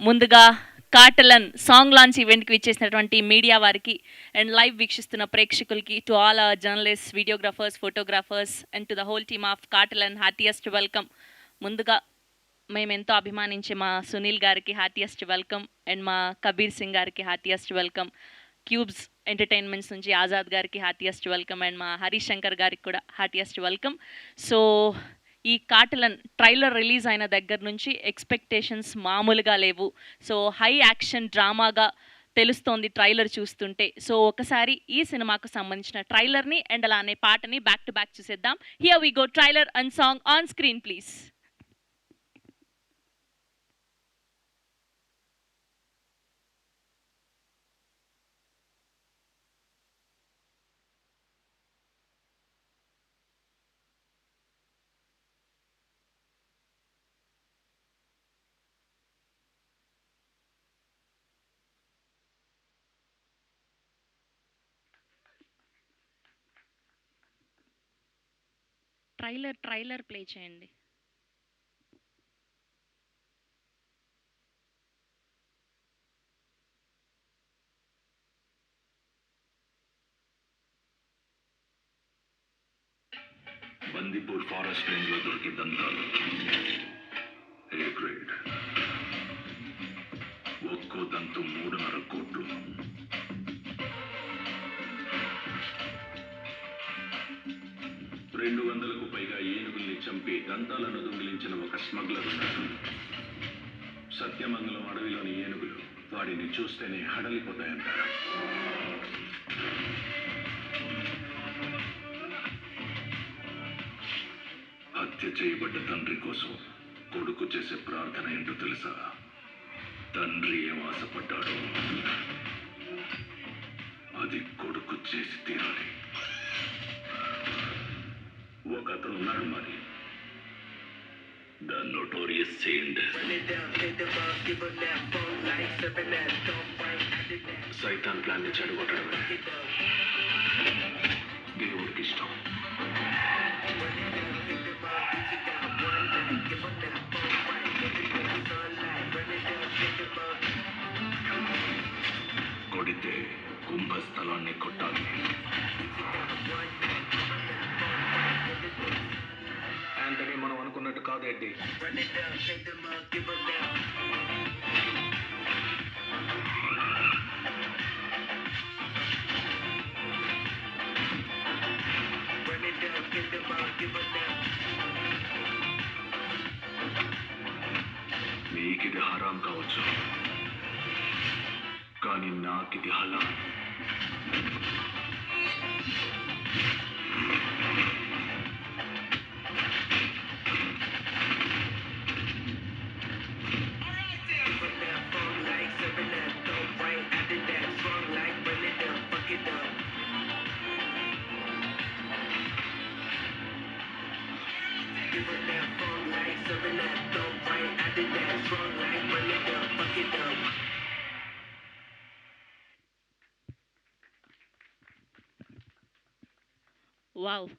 ముందుగా కాటలన్ song launch ఈవెంట్కి విచ్చేసినటువంటి మీడియా వారికి అండ్ లైవ్ వీక్షిస్తున్న ప్రేక్షకులకి to all journalist videographers photographers and to the whole team of Kattalan happiest welcome. ముందుగా మేము ఎంతో అభిమానించే మా సునీల్ గారికి హ్యాపీయెస్ట్ వెల్కమ్ అండ్ మా కబీర్ సింగ్ గారికి హ్యాపీయెస్ట్ వెల్కమ్. క్యూబ్స్ ఎంటర్టైన్మెంట్స్ నుంచి ఆజాద్ గారికి హ్యాపీయెస్ట్ వెల్కమ్ అండ్ మా హరీష్ శంకర్ గారికి కూడా హ్యాపీయెస్ట్ వెల్కమ్. సో ఈ కాటలన్ ట్రైలర్ రిలీజ్ అయిన దగ్గర నుంచి ఎక్స్పెక్టేషన్స్ మామూలుగా లేవు. సో హై యాక్షన్ డ్రామాగా తెలుస్తోంది ట్రైలర్ చూస్తుంటే. సో ఒకసారి ఈ సినిమాకు సంబంధించిన ట్రైలర్ని అండ్ అలానే పాటని బ్యాక్ టు బ్యాక్ చూసేద్దాం. Here we go, trailer and song on screen please. Trailer play చేయండి. బందీపూర్ ఫారెస్ట్ రేంజ్ లో దొరికే దంతాలు ఏ గ్రేడ్. ఒక్కో దంతు 3.5 కోట్లు. 200కు పైగా ఏనుగుల్ని చంపి దంతాలను దొంగిలించిన ఒక స్మగ్లర్ ఉన్నాడు. సత్యమంగళం అడవిలోని ఏనుగులు వాడిని చూస్తేనే హడలిపోతాయంటారు. హత్య చేయబడ్డ తండ్రి కోసం కొడుకు చేసే ప్రార్థన ఏంటో తెలుసా? తండ్రి ఏం ఆశపడ్డాడో అది కొడుకు చేసి తీరాలి. ఒక అతను ఉన్నాడు మరి, ద నోటోరియస్ సెయింట్. సైతాన్ ప్లాన్ ని చెడగొట్టడమే దేవుడికి ఇష్టం. కొడితే కుంభస్థలాన్ని కొట్టాలి. యాంటనీ మనం అనుకున్నట్టు కాదేంటి. నీకిది హరాం కావచ్చు, కానీ నాకిది హలాల్. వావ్!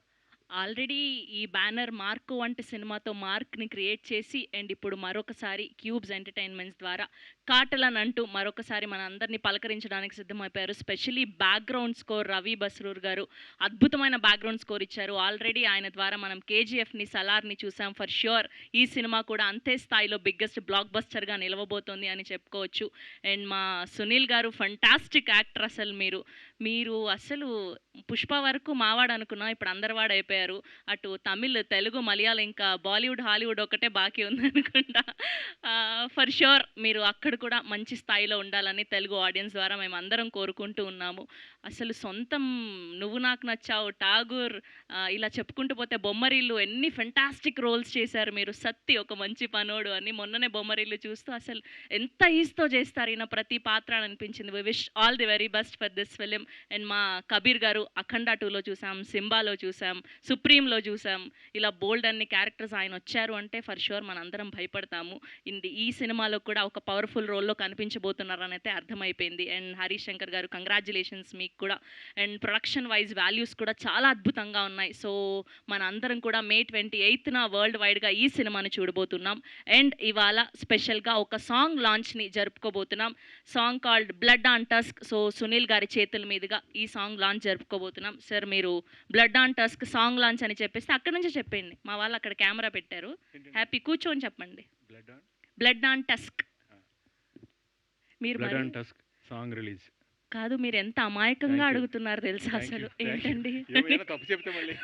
ఆల్రెడీ ఈ బ్యానర్ 'మార్కో' వంటి సినిమాతో మార్క్‌ని క్రియేట్ చేసి అండ్ ఇప్పుడు మరొకసారి క్యూబ్స్ ఎంటర్టైన్మెంట్స్ ద్వారా కాటలన్ అంటూ మరొకసారి మనందరినీ పలకరించడానికి సిద్ధమైపోయారు. Specially background score Ravi Basrur garu అద్భుతమైన బ్యాక్‌గ్రౌండ్ స్కోర్ ఇచ్చారు. ఆల్రెడీ ఆయన ద్వారా మనం 'కేజీఎఫ్‌ని', 'సలార్‌ని చూసాం. ఫర్ ష్యూర్ ఈ సినిమా కూడా అంతే స్థాయిలో బిగ్గెస్ట్ బ్లాక్ బస్టర్‌గా నిలవబోతోంది అని చెప్పుకోవచ్చు. అండ్ మా సునీల్ గారు ఫంటాస్టిక్ యాక్టర్. అసలు మీరు అసలు 'పుష్ప' వరకు మావాడు అనుకున్నాం, ఇప్పుడు అందరివాడు అయిపోయారు. అటు తమిళ్, తెలుగు, మలయాళం ఇంకా బాలీవుడ్, హాలీవుడ్ ఒకటే బాకీ ఉందనుకుంటా. ఫర్ ష్యూర్ మీరు అక్కడ కూడా మంచి స్థాయిలో ఉండాలని తెలుగు ఆడియన్స్ ద్వారా మేమందరం కోరుకుంటూ ఉన్నాము. అసలు సొంతం 'నువ్వు నాకు నచ్చావు', 'ఠాగూర్' ఇలా చెప్పుకుంటూ పోతే 'బొమ్మరిల్లు' ఎన్ని ఫెంటాస్టిక్ రోల్స్ చేశారు మీరు. 'సత్తి' ఒక మంచి పనోడు అని మొన్ననే 'బొమ్మరిల్లు' చూస్తూ అసలు ఎంత ఈజీతో చేస్తారు ఈయన ప్రతి పాత్ర అని అనిపించింది. We wish all the very best for this film. And మా కబీర్ గారు అఖండ 2లో చూసాం, సింబాలో చూసాం, సుప్రీంలో చూసాం. ఇలా బోల్డ్ అన్ని క్యారెక్టర్స్ ఆయన వచ్చారు అంటే ఫర్ షూర్ మనందరం భయపడతాము. ఈ సినిమాలో కూడా ఒక పవర్ఫుల్ రోల్లో కనిపించబోతున్నారని అయితే అర్థమైపోయింది. అండ్ హరీష్ శంకర్ గారు కంగ్రాచులేషన్స్ మీకు కూడా. అండ్ ప్రొడక్షన్ వైజ్ వాల్యూస్ కూడా చాలా అద్భుతంగా ఉన్నాయి. సో మన అందరం కూడా May 28న వరల్డ్ వైడ్గా ఈ సినిమాని చూడబోతున్నాం. అండ్ ఇవాళ స్పెషల్గా ఒక సాంగ్ లాంచ్ని జరుపుకోబోతున్నాం. Song called blood on tusk. So Sunil గారి చేతుల మీదుగా ఈ సాంగ్ లాంచ్ జరుపుకోబోతున్నాం. సార్ మీరు blood on tusk song launch అని చెప్పేస్తే అక్కడి నుంచి చెప్పండి. మా వాళ్ళు అక్కడ కెమెరా పెట్టారు, హ్యాపీ కూర్చొని చెప్పండి. Blood on tusk. మీరు సాంగ్ రిలీజ్ కాదు, మీరు ఎంత అమాయకంగా అడుగుతున్నారు తెలుసా అసలు. ఏంటండి తప్పు చెప్తే మళ్ళీ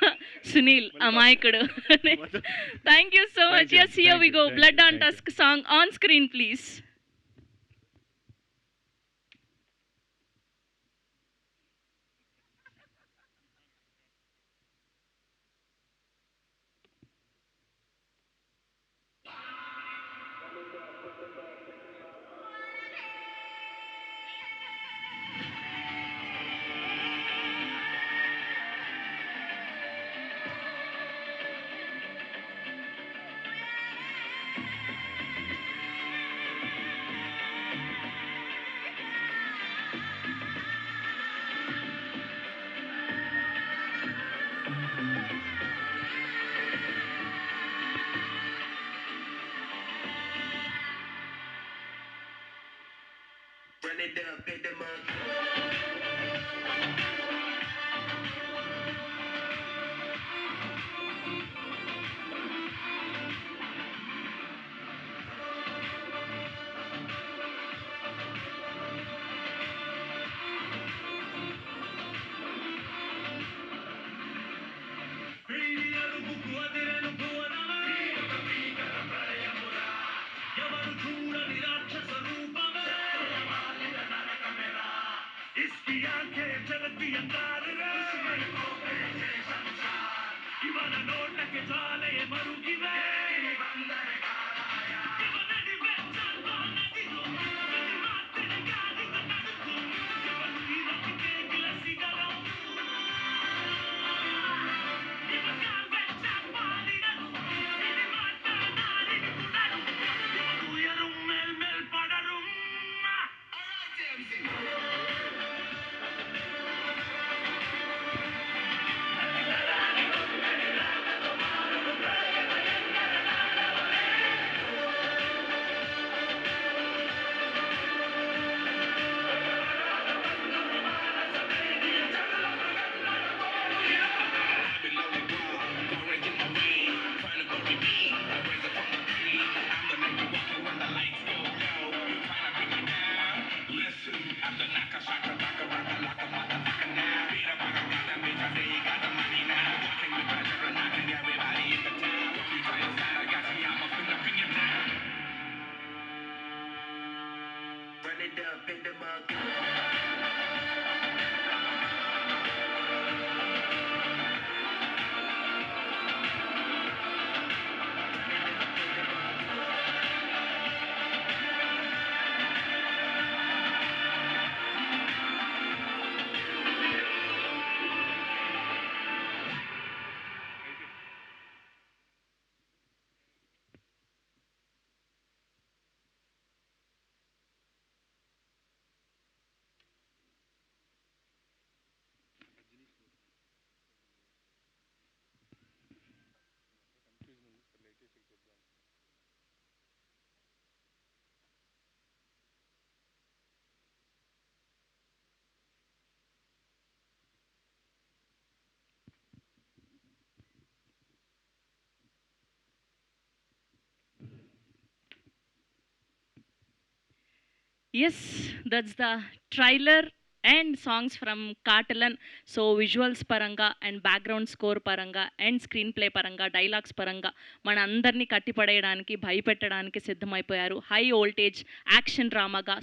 సునీల్ అమాయకుడు. Thank you so much. yes, here we go. Blood on Tusk song on screen please. Run it up, hit the mug. इसकी आंखें जलती अंगार रे इवान नोट के जाले मरुगी वे Run it up, hit the mug. Yes, that's the trailer and songs from Kaatalan. So visuals paranga and background score paranga and screenplay paranga, dialogues paranga మన అందరినీ కట్టిపడేయడానికి భయపెట్టడానికి సిద్ధమైపోయారు. హై వోల్టేజ్ యాక్షన్ డ్రామాగా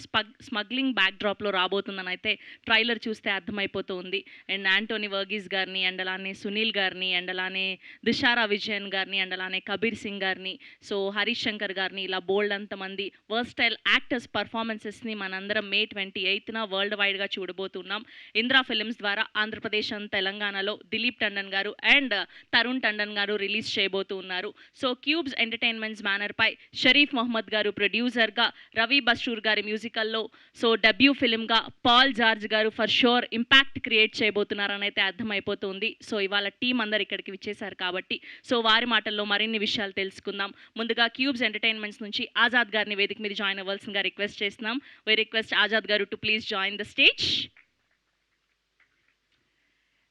స్మగ్లింగ్ బ్యాక్డ్రాప్లో రాబోతుందని అయితే trailer చూస్తే అర్థమైపోతుంది. And Anthony Verghese గారిని and అలానే సునీల్ గారిని అండ్ అలానే దిశారా విజయన్ గారిని అండ్ అలానే కబీర్ సింగ్ గారిని, సో హరీష్ శంకర్ గారిని, ఇలా బోల్డ్ అంతమంది వర్స్టైల్ యాక్టర్స్ పర్ఫార్మెన్సెస్ని మనందరం May 28న వరల్డ్ వైడ్గా చూడబోతున్నాం. ఇంద్రా ఫిల్మ్స్ ద్వారా ఆంధ్రప్రదేశ్ అండ్ తెలంగాణలో దిలీప్ టండన్ గారు అండ్ తరుణ్ టండన్ గారు రిలీజ్ చేయబోతున్నారు. సో క్యూబ్స్ ఎంటర్టైన్మెంట్స్ బ్యానర్పై షరీఫ్ మొహమ్మద్ గారు ప్రొడ్యూసర్గా, రవి బస్రూర్ గారి మ్యూజికల్లో సో డెబ్యూ ఫిల్మ్గా పాల్ జార్జ్ గారు ఫర్ షూర్ ఇంపాక్ట్ క్రియేట్ చేయబోతున్నారని అయితే అర్థమైపోతుంది. సో ఇవాళ టీం అందరు ఇక్కడికి విచ్చేశారు కాబట్టి సో వారి మాటల్లో మరిన్ని విషయాలు తెలుసుకుందాం. ముందుగా క్యూబ్స్ ఎంటర్టైన్మెంట్స్ నుంచి ఆజాద్ గారిని వేదిక మీద జాయిన్ అవ్వాల్సిందిగా రిక్వెస్ట్ చేస్తున్నాం. వి రిక్వెస్ట్ ఆజాద్ గారు to please join the stage.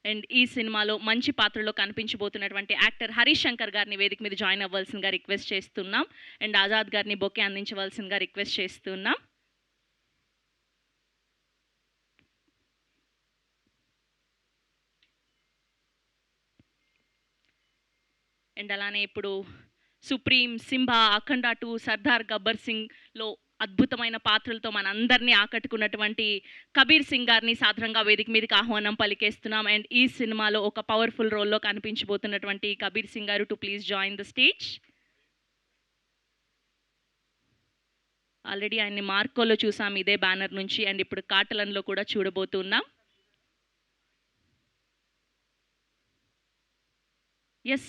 And ఈ సినిమాలో మంచి పాత్రలో కనిపించబోతున్నటువంటి యాక్టర్ హరీష్ శంకర్ గారిని వేదిక మీద జాయిన్ అవ్వాల్సిందిగా రిక్వెస్ట్ చేస్తున్నాం. అండ్ ఆజాద్ గారిని బొకే అందించవలసిందిగా రిక్వెస్ట్ చేస్తున్నాం. అండ్ అలానే ఇప్పుడు సుప్రీం, సింబా, అఖండ 2, సర్దార్ గబ్బర్ సింగ్లో అద్భుతమైన పాత్రలతో మనందరినీ ఆకట్టుకున్నటువంటి కబీర్ సింగ్ గారిని సాధారణంగా వేదిక మీదకి ఆహ్వానం పలికేస్తున్నాం. అండ్ ఈ సినిమాలో ఒక పవర్ఫుల్ రోల్లో కనిపించబోతున్నటువంటి కబీర్ సింగ్ గారు to please join the stage. Already ఆయన్ని మార్కోలో చూసాం ఇదే బ్యానర్ నుంచి, అండ్ ఇప్పుడు కాటలన్లో కూడా చూడబోతున్నాం. ఎస్,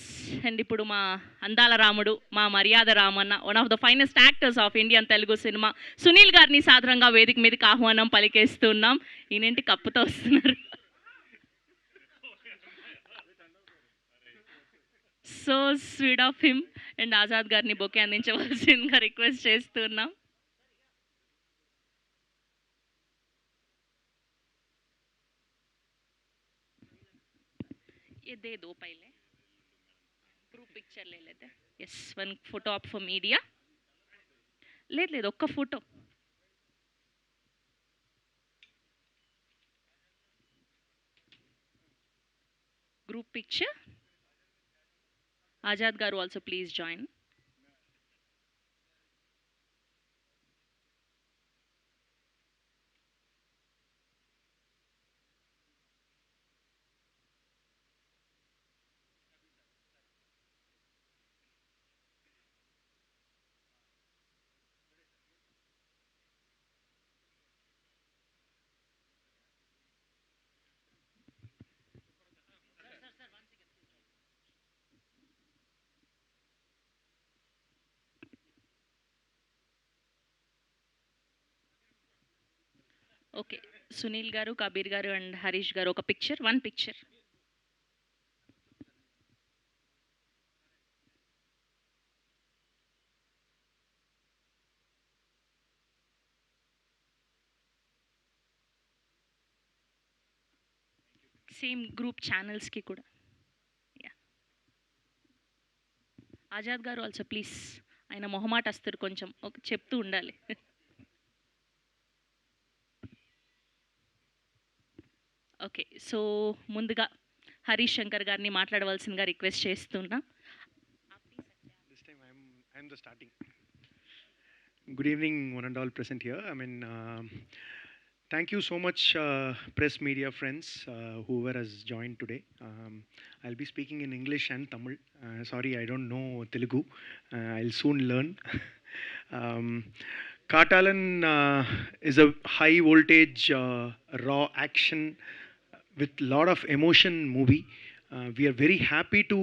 అండ్ ఇప్పుడు మా అందాల రాముడు, మా మర్యాద Ramanna, one of the finest actors of Indian Telugu cinema Sunil గారిని సాధారణంగా వేదిక మీదకి ఆహ్వానం పలికేస్తున్నాం. ఈయనేంటి కప్పుతో వస్తున్నారు? So sweet of him. And Azad గారిని బొకే అందించవలసిందిగా రిక్వెస్ట్ చేస్తున్నాం. ये दे दो पहले, ग्रुप पिक्चर ले लेते हैं. यस, वन फोटो आप फॉर मीडिया. లేదు ఒక్క photo. Group picture. Azad garu also please join. Okay, Sunil garu, Kabir garu and Harish garu ఒక picture, one picture. Same group ఛానల్స్కి కూడా. Yeah, Azad garu also please. ఆయన మొహమాట వస్తారు కొంచెం, ఒక చెప్తూ ఉండాలి. ఓకే, సో ముందుగా హరీష్ శంకర్ గారిని మాట్లాడవలసిందిగా రిక్వెస్ట్ చేస్తున్నా. This time I'm the starting. Good evening, one and all present here. Thank you so much, press media friends, whoever has joined today. I'll be speaking in English and Tamil. Sorry, I don't know Telugu. I'll soon learn. Kaatalan is a high voltage, raw action with lot of emotion movie. We are very happy to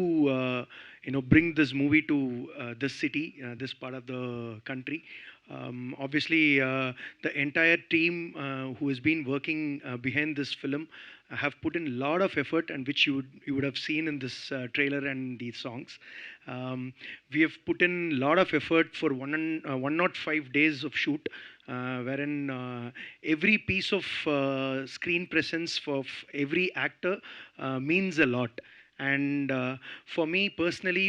bring this movie to this city, this part of the country. Obviously, the entire team who has been working behind this film have put in a lot of effort, and which you would have seen in this trailer and these songs. We have put in a lot of effort for 105 days of shoot, wherein every piece of screen presence of every actor means a lot. And for me personally,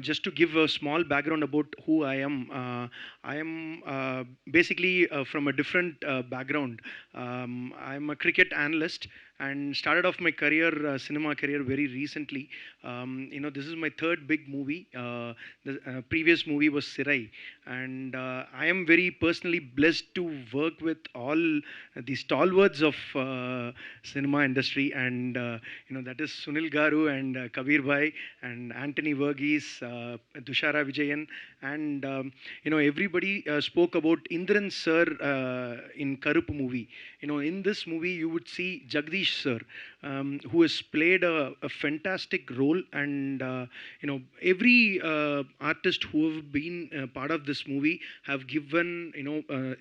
just to give a small background about who I am basically from a different background. I'm a cricket analyst, and started off my career, cinema career, very recently. This is my third big movie. The previous movie was Sirai, and I am very personally blessed to work with all the stalwarts of cinema industry, and that is Sunil Garu and Kabir Bhai and Anthony Verghese, Dushara Vijayan, and everybody spoke about Indran sir in Karup movie. In this movie you would see Jagdish sir, who has played a fantastic role, and every artist who have been part of this movie have given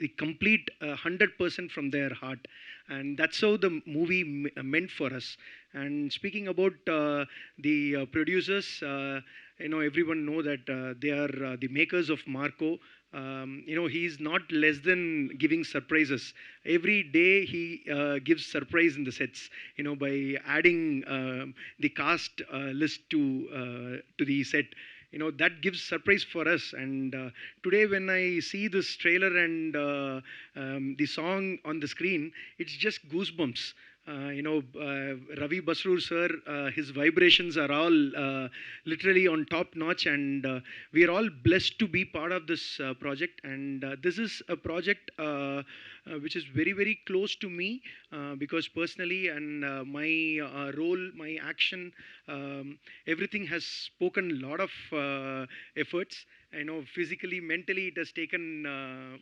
the complete 100% from their heart, and that's how the movie meant for us. And speaking about the producers, everyone know that they are the makers of Marco. He's not less than giving surprises. Every day he gives surprise in the sets, by adding the cast list to the set. That gives surprise for us. And today when I see this trailer and the song on the screen, it's just goosebumps. Ravi Basrur sir, his vibrations are all literally on top notch, and we are all blessed to be part of this project. And this is a project which is very, very close to me, because personally, and my role, my action, everything has spoken a lot of efforts. Physically, mentally, it has taken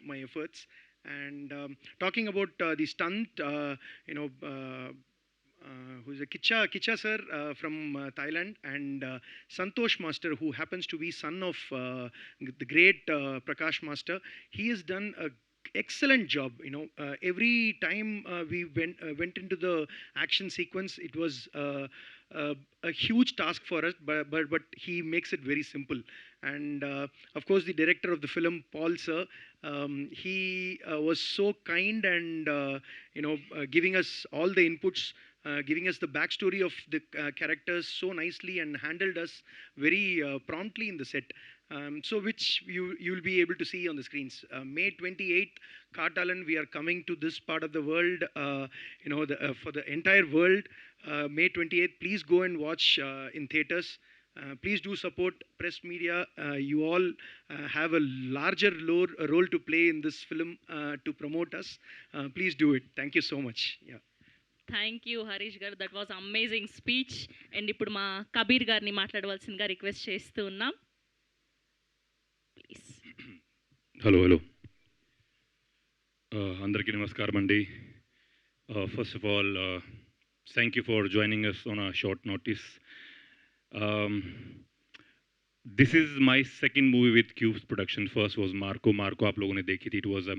my efforts. And talking about the stunt, who's a Kicha sir from Thailand, and Santosh Master, who happens to be son of the great Prakash Master. He has done a excellent job. Every time we went into the action sequence, it was a huge task for us, but he makes it very simple. And of course, the director of the film, Paul sir, he was so kind, and giving us all the inputs, giving us the backstory of the characters so nicely, and handled us very promptly in the set. So which you'll be able to see on the screens. May 28th, Kaatalan, we are coming to this part of the world, for the entire world. May 28th, please go and watch in theaters. Please do support press media. You all have a larger role to play in this film to promote us. Please do it. Thank you so much. Yeah. Thank you Harish garu, that was amazing speech. And ఇప్పుడు మా కబీర్ గారిని మాట్లాడవలసిందిగా request చేస్తూ ఉన్నాం, please. Hello అందరికీ నమస్కారం అండి. First of all, thank you for joining us on a short notice. This is my second movie with Cubes Production. First was Marco. आप लोगों ने देखी थी. It was a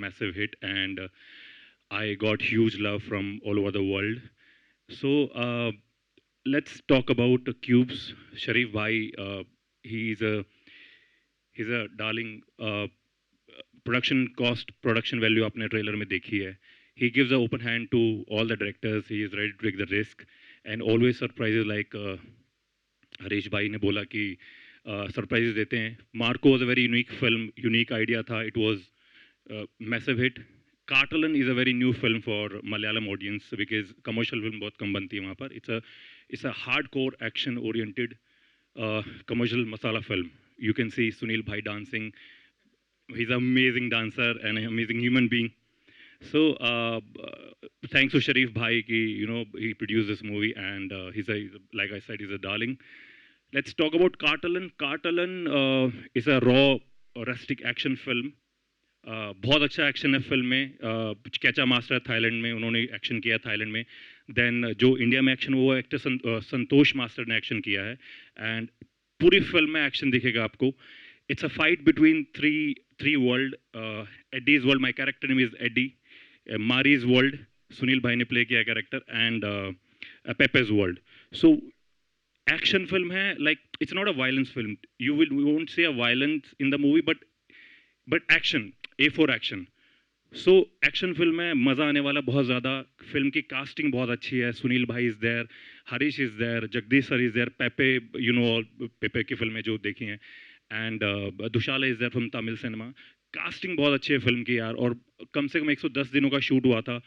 massive hit, and I got huge love from all over the world. So let's talk about Cubes. Sharif Bhai, he's a darling. Production cost, production value आपने trailer में देखी है. He gives an open hand to all the directors. He is ready to take the risk, and always surprises, like Harish भाई ने बोला कि surprises देते हैं. Marco was a very unique film, unique idea था. It was massive hit. Kattalan is a very new film for Malayalam audience, because commercial film बहुत कम बनती है वहाँ पर. It's a hard core action oriented commercial masala film. You can see Sunil bhai dancing. He is amazing dancer and amazing human being. So thanks to Sharif Bhai ki, he produced this movie, and he's like I said, he's a darling. Let's talk about Kaatalan. Kaatalan is a raw, rustic action film. बहुत अच्छा action है film में. कैचा master Thailand में, उन्होंने action किया Thailand में. Then जो इंडिया में एक्शन, वो एक्टर संतोष मास्टर ने एक्शन किया है, एंड पूरी फिल्म में एक्शन दिखेगा आपको. It's a fight between three world. Eddie's world, my character name is Eddie. Mari's world, Sunil Bhai ne play kiya character, and Pepe's world. So action film hai, like it's not a violence film. You won't see a violence in the movie, but action, A for action. So action film है, मज़ा आने वाला बहुत ज़्यादा. Film की casting बहुत अच्छी है. Sunil bhai is there, Harish is there, Jagdish sir is there, Pepe, Pepe की फिल्में जो देखी हैं, and Dushara is there from Tamil cinema. Casting बहुत अच्छी है फिल्म की यार, और कम से कम 110 दिनों का शूट हुआ था.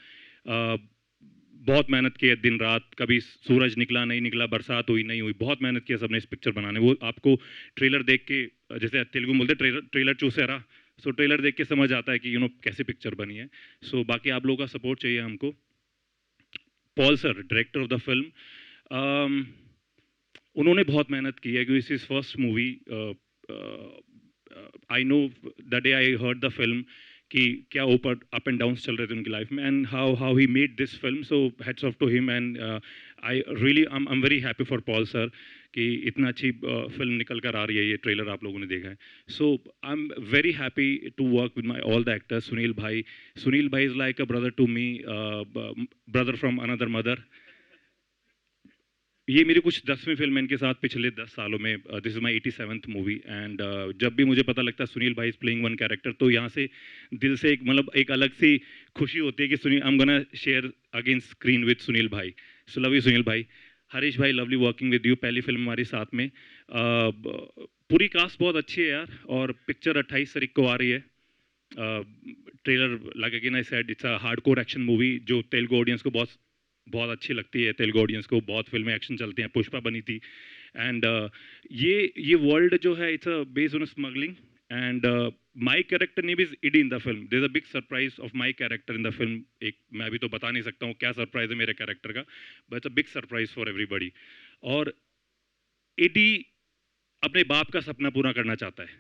बहुत मेहनत की है दिन रात, कभी सूरज निकला नहीं निकला, बरसात हुई नहीं हुई, बहुत मेहनत किया सबने इस पिक्चर बनाने। वो आपको ट्रेलर देख के, जैसे तेलुगु में बोलते ट्रेलर चूसेरा, सो ट्रेलर देख के समझ आता है कि कैसे पिक्चर बनी है। सो बाकी आप लोगों का सपोर्ट चाहिए हमको। Paul sir, director of the film, उन्होंने बहुत मेहनत की है क्योंकि इस first movie. I know the day I heard the film कि क्या ऊपर अप एंड डाउन्स चल रहे थे उनकी लाइफ में, and how he made this film, so hats off to him. And I really I am very happy for Paul sir कि इतना अच्छी फिल्म निकल कर आ रही है। ये ट्रेलर आप लोगों ने देखा है, so I am very happy to work with my all the actors. Sunil bhai is like a brother to me, brother from another mother. ये मेरी कुछ 10वीं फिल्म है इनके साथ पिछले 10 सालों में। This is my 87th movie, and जब भी मुझे पता लगता है Sunil bhai is playing one character, तो यहाँ से दिल से एक अलग सी खुशी होती है कि Sunil, I am gonna share again screen with Sunil भाई। सो लव यू सुनील भाई। हरीश भाई, लवली वर्किंग विद यू, पहली फिल्म हमारी साथ में। पूरी कास्ट बहुत अच्छी है यार, और पिक्चर 28 तारीख को आ रही है। Trailer like again I said, it's a hardcore action movie जो तेलुगु ऑडियंस को बहुत अच्छी लगती है। तेलुगु ऑडियंस को बहुत फिल्में एक्शन चलती हैं, पुष्पा बनी थी। एंड ये वर्ल्ड जो है, it's a based on smuggling, and my character name is Eddie in the film. There is a big surprise of my character in the film. मैं अभी तो बता नहीं सकता हूँ क्या सरप्राइज है मेरे कैरेक्टर का, but it's a big surprise for everybody. और इडी अपने बाप का सपना पूरा करना चाहता है।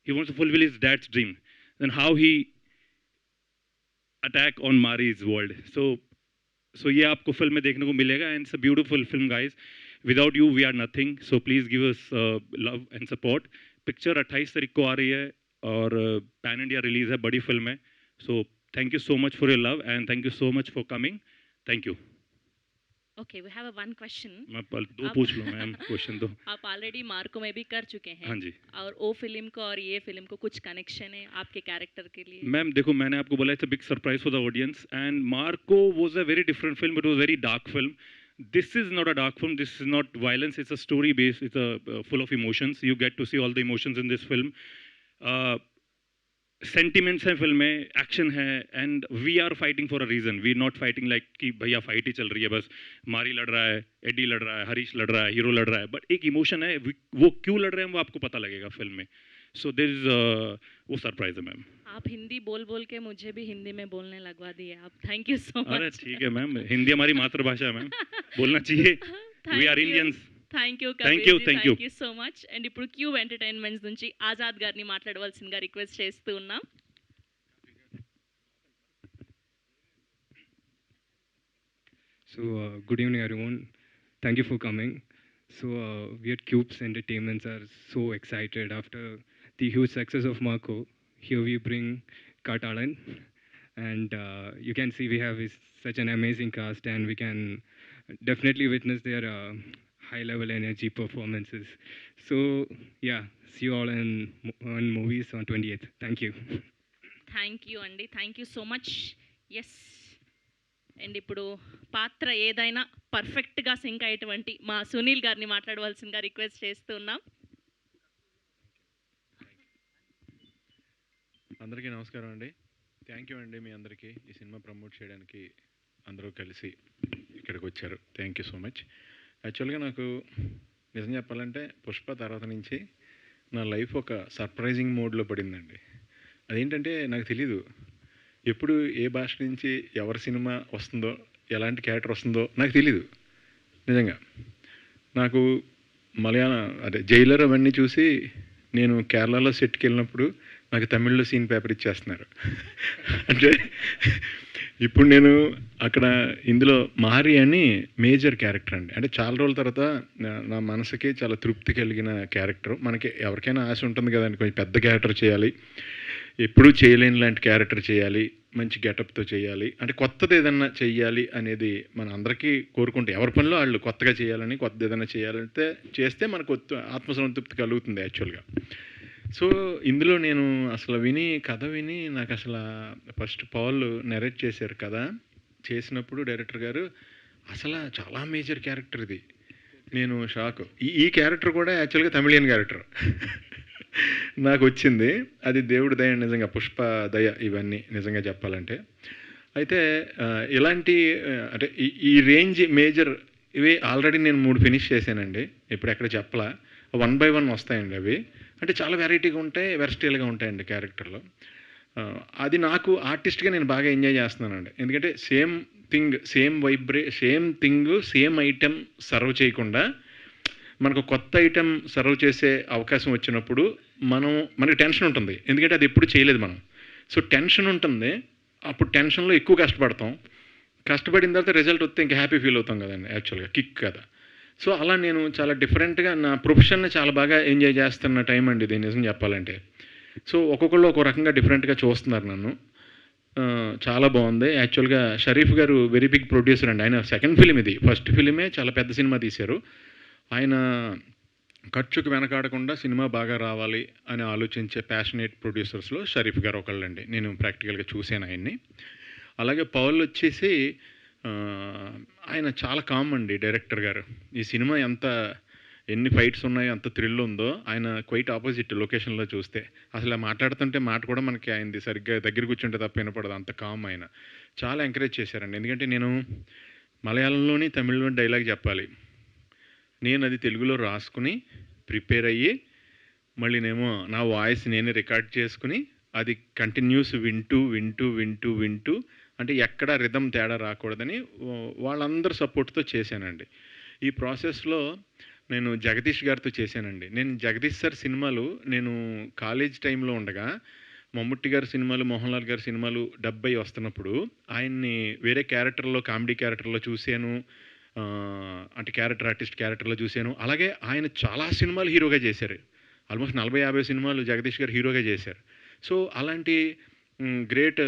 He wants to fulfil his dad's dream, then how he attack on Mary's world. So ये आपको फिल्म में देखने को मिलेगा, and it's a beautiful film guys. Without you we are nothing, so please give us love and support. Picture 28 तारीख को आ रही है, और पैन इंडिया रिलीज़ है, बड़ी फिल्म है। So thank you so much for your love, and thank you so much for coming. Thank you. Okay, we have one question. मैं दो पूछ लूँ मैम, क्वेश्चन दो। आप ऑलरेडी मार्को में भी कर चुके हैं। हाँ जी। और ओ फिल्म को और ये फिल्म को कुछ कनेक्शन है आपके कैरेक्टर के लिए? मैम देखो, मैंने आपको बोला it's a big surprise for the audience, and Marco was a very different film, it was very dark film. This is not a dark film, this is not violence, it's a story based, it's a full of emotions. You get to see all the emotions in this film. Sentiments हैं film में, action है, and we are fighting for a reason. We not fighting like कि भैया fight ही चल रही है बस, मारी लड़ रहा है, एडी लड़ रहा है, हरीश लड़ रहा है, हीरो लड़ रहा है, बट एक इमोशन है, वो क्यों लड़ रहे हैं वो आपको पता लगेगा फिल्म में. सो दिस इज वो सरप्राइज है मैम. आप हिंदी बोल बोल के मुझे भी हिंदी में बोलने लगवा दिए आप. Thank you so much. अरे ठीक है मैम, हिंदी हमारी मातृभाषा है मैम, बोलना चाहिए. We are Indians. Thank you thank you so much. And ఇప్పుడు క్యూబ్ ఎంటర్టైన్మెంట్స్ నుంచి ఆజాద్ గారిని మాట్లాడవలసిందిగా రిక్వెస్ట్ చేస్తూ ఉన్నాం. So good evening everyone, thank you for coming. So we at Cubes Entertainments are so excited after the huge success of Marco. Here we bring Katalan, and you can see we have such an amazing cast, and we can definitely witness their high level energy performances. So yeah, see you all in movies on 28th. Thank you. Thank you అండి, thank you so much. Yes, and ఇప్పుడు పాత్ర ఏదైనా పర్ఫెక్ట్గా sync అయ్యేటువంటి మా సునీల్ గారిని మాట్లాడవలసిందిగా request చేస్తూ ఉన్నాం. అందరికీ నమస్కారం అండి. థ్యాంక్ యూ అండి మీ అందరికీ ఈ సినిమా ప్రమోట్ చేయడానికి అందరూ కలిసి ఇక్కడికి వచ్చారు. Thank you so much. యాక్చువల్గా నాకు నిజం చెప్పాలంటే పుష్ప తర్వాత నుంచి నా లైఫ్ ఒక సర్ప్రైజింగ్ మోడ్లో పడిందండి. అదేంటంటే నాకు తెలీదు ఎప్పుడు ఏ భాష నుంచి ఎవరి సినిమా వస్తుందో, ఎలాంటి క్యారెక్టర్ వస్తుందో నాకు తెలీదు. నిజంగా నాకు జైలర్ అవన్నీ చూసి నేను కేరళలో సెట్కి వెళ్ళినప్పుడు నాకు తమిళ్లో సీన్ పేపర్ ఇచ్చేస్తున్నారు. అంటే ఇప్పుడు నేను అక్కడ ఇందులో మారి అని మేజర్ క్యారెక్టర్ అండి. అంటే చాలా రోజుల తర్వాత నా మనసుకి చాలా తృప్తి కలిగిన క్యారెక్టర్. మనకి ఎవరికైనా ఆశ ఉంటుంది కదండి, కొంచెం పెద్ద క్యారెక్టర్ చేయాలి, ఎప్పుడూ చేయలేని లాంటి క్యారెక్టర్ చేయాలి, మంచి గెటప్తో చేయాలి, అంటే కొత్తది ఏదన్నా చెయ్యాలి అనేది మన అందరికీ కోరుకుంటే, ఎవరి పనిలో వాళ్ళు కొత్తగా చేయాలని, కొత్తది ఏదైనా చేయాలంటే చేస్తే మనకు ఆత్మసంతృప్తి కలుగుతుంది యాక్చువల్గా. సో ఇందులో నేను అసలు కథ విని నాకు అసలు ఫస్ట్ పాల్ నెరేట్ చేశారు కదా, చేసినప్పుడు డైరెక్టర్ గారు అసలు చాలా మేజర్ క్యారెక్టర్ ఇది. నేను షాక్. ఈ క్యారెక్టర్ కూడా యాక్చువల్గా తమిళియన్ క్యారెక్టర్ నాకు వచ్చింది. అది దేవుడి దయ, నిజంగా పుష్ప దయ ఇవన్నీ నిజంగా చెప్పాలంటే. అయితే ఇలాంటి అంటే ఈ రేంజ్ మేజర్ ఇవి ఆల్రెడీ నేను 3 ఫినిష్ చేశానండి. ఇప్పుడు ఎక్కడ చెప్పలా. 1 బై 1 వస్తాయండి అవి. అంటే చాలా వెరైటీగా ఉంటాయి, వెర్స్టైల్‌గా ఉంటాయండి క్యారెక్టర్‌లు. అది నాకు ఆర్టిస్ట్‌గా నేను బాగా ఎంజాయ్ చేస్తున్నానండి. ఎందుకంటే same thing, same thing, same item serve చేయకుండా మనకు కొత్త ఐటెమ్ సర్వ్ చేసే అవకాశం వచ్చినప్పుడు మనకి టెన్షన్ ఉంటుంది. ఎందుకంటే అది ఎప్పుడు చేయలేదు మనం. సో టెన్షన్ ఉంటుంది. అప్పుడు టెన్షన్‌లో ఎక్కువ కష్టపడతాం. కష్టపడిన తర్వాత రిజల్ట్ వస్తే ఇంకా హ్యాపీ ఫీల్ అవుతాం కదండి యాక్చువల్‌గా. కిక్ కదా! సో అలా నేను చాలా డిఫరెంట్‌గా నా ప్రొఫెషన్‌ని చాలా బాగా ఎంజాయ్ చేస్తున్న టైం అండి ఇది నిజం చెప్పాలంటే. సో ఒక్కొక్కళ్ళు ఒక్కో రకంగా డిఫరెంట్‌గా చూస్తున్నారు నన్ను. చాలా బాగుంది. యాక్చువల్‌గా షరీఫ్ గారు వెరీ బిగ్ ప్రొడ్యూసర్ అండి. ఆయన సెకండ్ ఫిల్మ్ ఇది. ఫస్ట్ ఫిల్మే చాలా పెద్ద సినిమా తీశారు. ఆయన ఖర్చుకు వెనకాడకుండా సినిమా బాగా రావాలి అని ఆలోచించే ప్యాషనేట్ ప్రొడ్యూసర్స్‌లో షరీఫ్ గారు ఒకళ్ళండి. నేను ప్రాక్టికల్‌గా చూశాను ఆయన్ని. అలాగే పౌల్ వచ్చేసి ఆయన చాలా కామ్ అండి డైరెక్టర్ గారు. ఈ సినిమా ఎన్ని ఫైట్స్ ఉన్నాయో, అంత థ్రిల్ ఉందో, ఆయన క్వైట్ ఆపోజిట్ లొకేషన్‌లో చూస్తే. అసలు మాట్లాడుతుంటే మాట కూడా మనకి ఆయనది సరిగ్గా దగ్గర కూర్చుంటే తప్ప వినపడదు. అంత కామ్ ఆయన. చాలా ఎంకరేజ్ చేశారండి. ఎందుకంటే నేను మలయాళంలోని, తమిళ్‌లోని డైలాగ్ చెప్పాలి. నేను అది తెలుగులో రాసుకుని ప్రిపేర్ అయ్యి మళ్ళీనేమో నా వాయిస్ నేనే రికార్డ్ చేసుకుని అది కంటిన్యూస్ వింటూ అంటే ఎక్కడ రిథమ్ తేడా రాకూడదని వాళ్ళందరూ సపోర్ట్తో చేశానండి. ఈ ప్రాసెస్లో నేను జగదీష్ గారితో చేశానండి. నేను జగదీష్ సార్ సినిమాలు నేను కాలేజ్ టైంలో ఉండగా మమ్ముట్టి గారి సినిమాలు, మోహన్ లాల్ గారి సినిమాలు డబ్ అయ్యి వస్తున్నప్పుడు ఆయన్ని వేరే క్యారెక్టర్లో, కామెడీ క్యారెక్టర్లో చూశాను. అంటే ఆర్టిస్ట్ క్యారెక్టర్లో చూశాను. అలాగే ఆయన చాలా సినిమాలు హీరోగా చేశారు. ఆల్మోస్ట్ 40-50 సినిమాలు జగదీష్ గారు హీరోగా చేశారు. సో అలాంటి గ్రేట్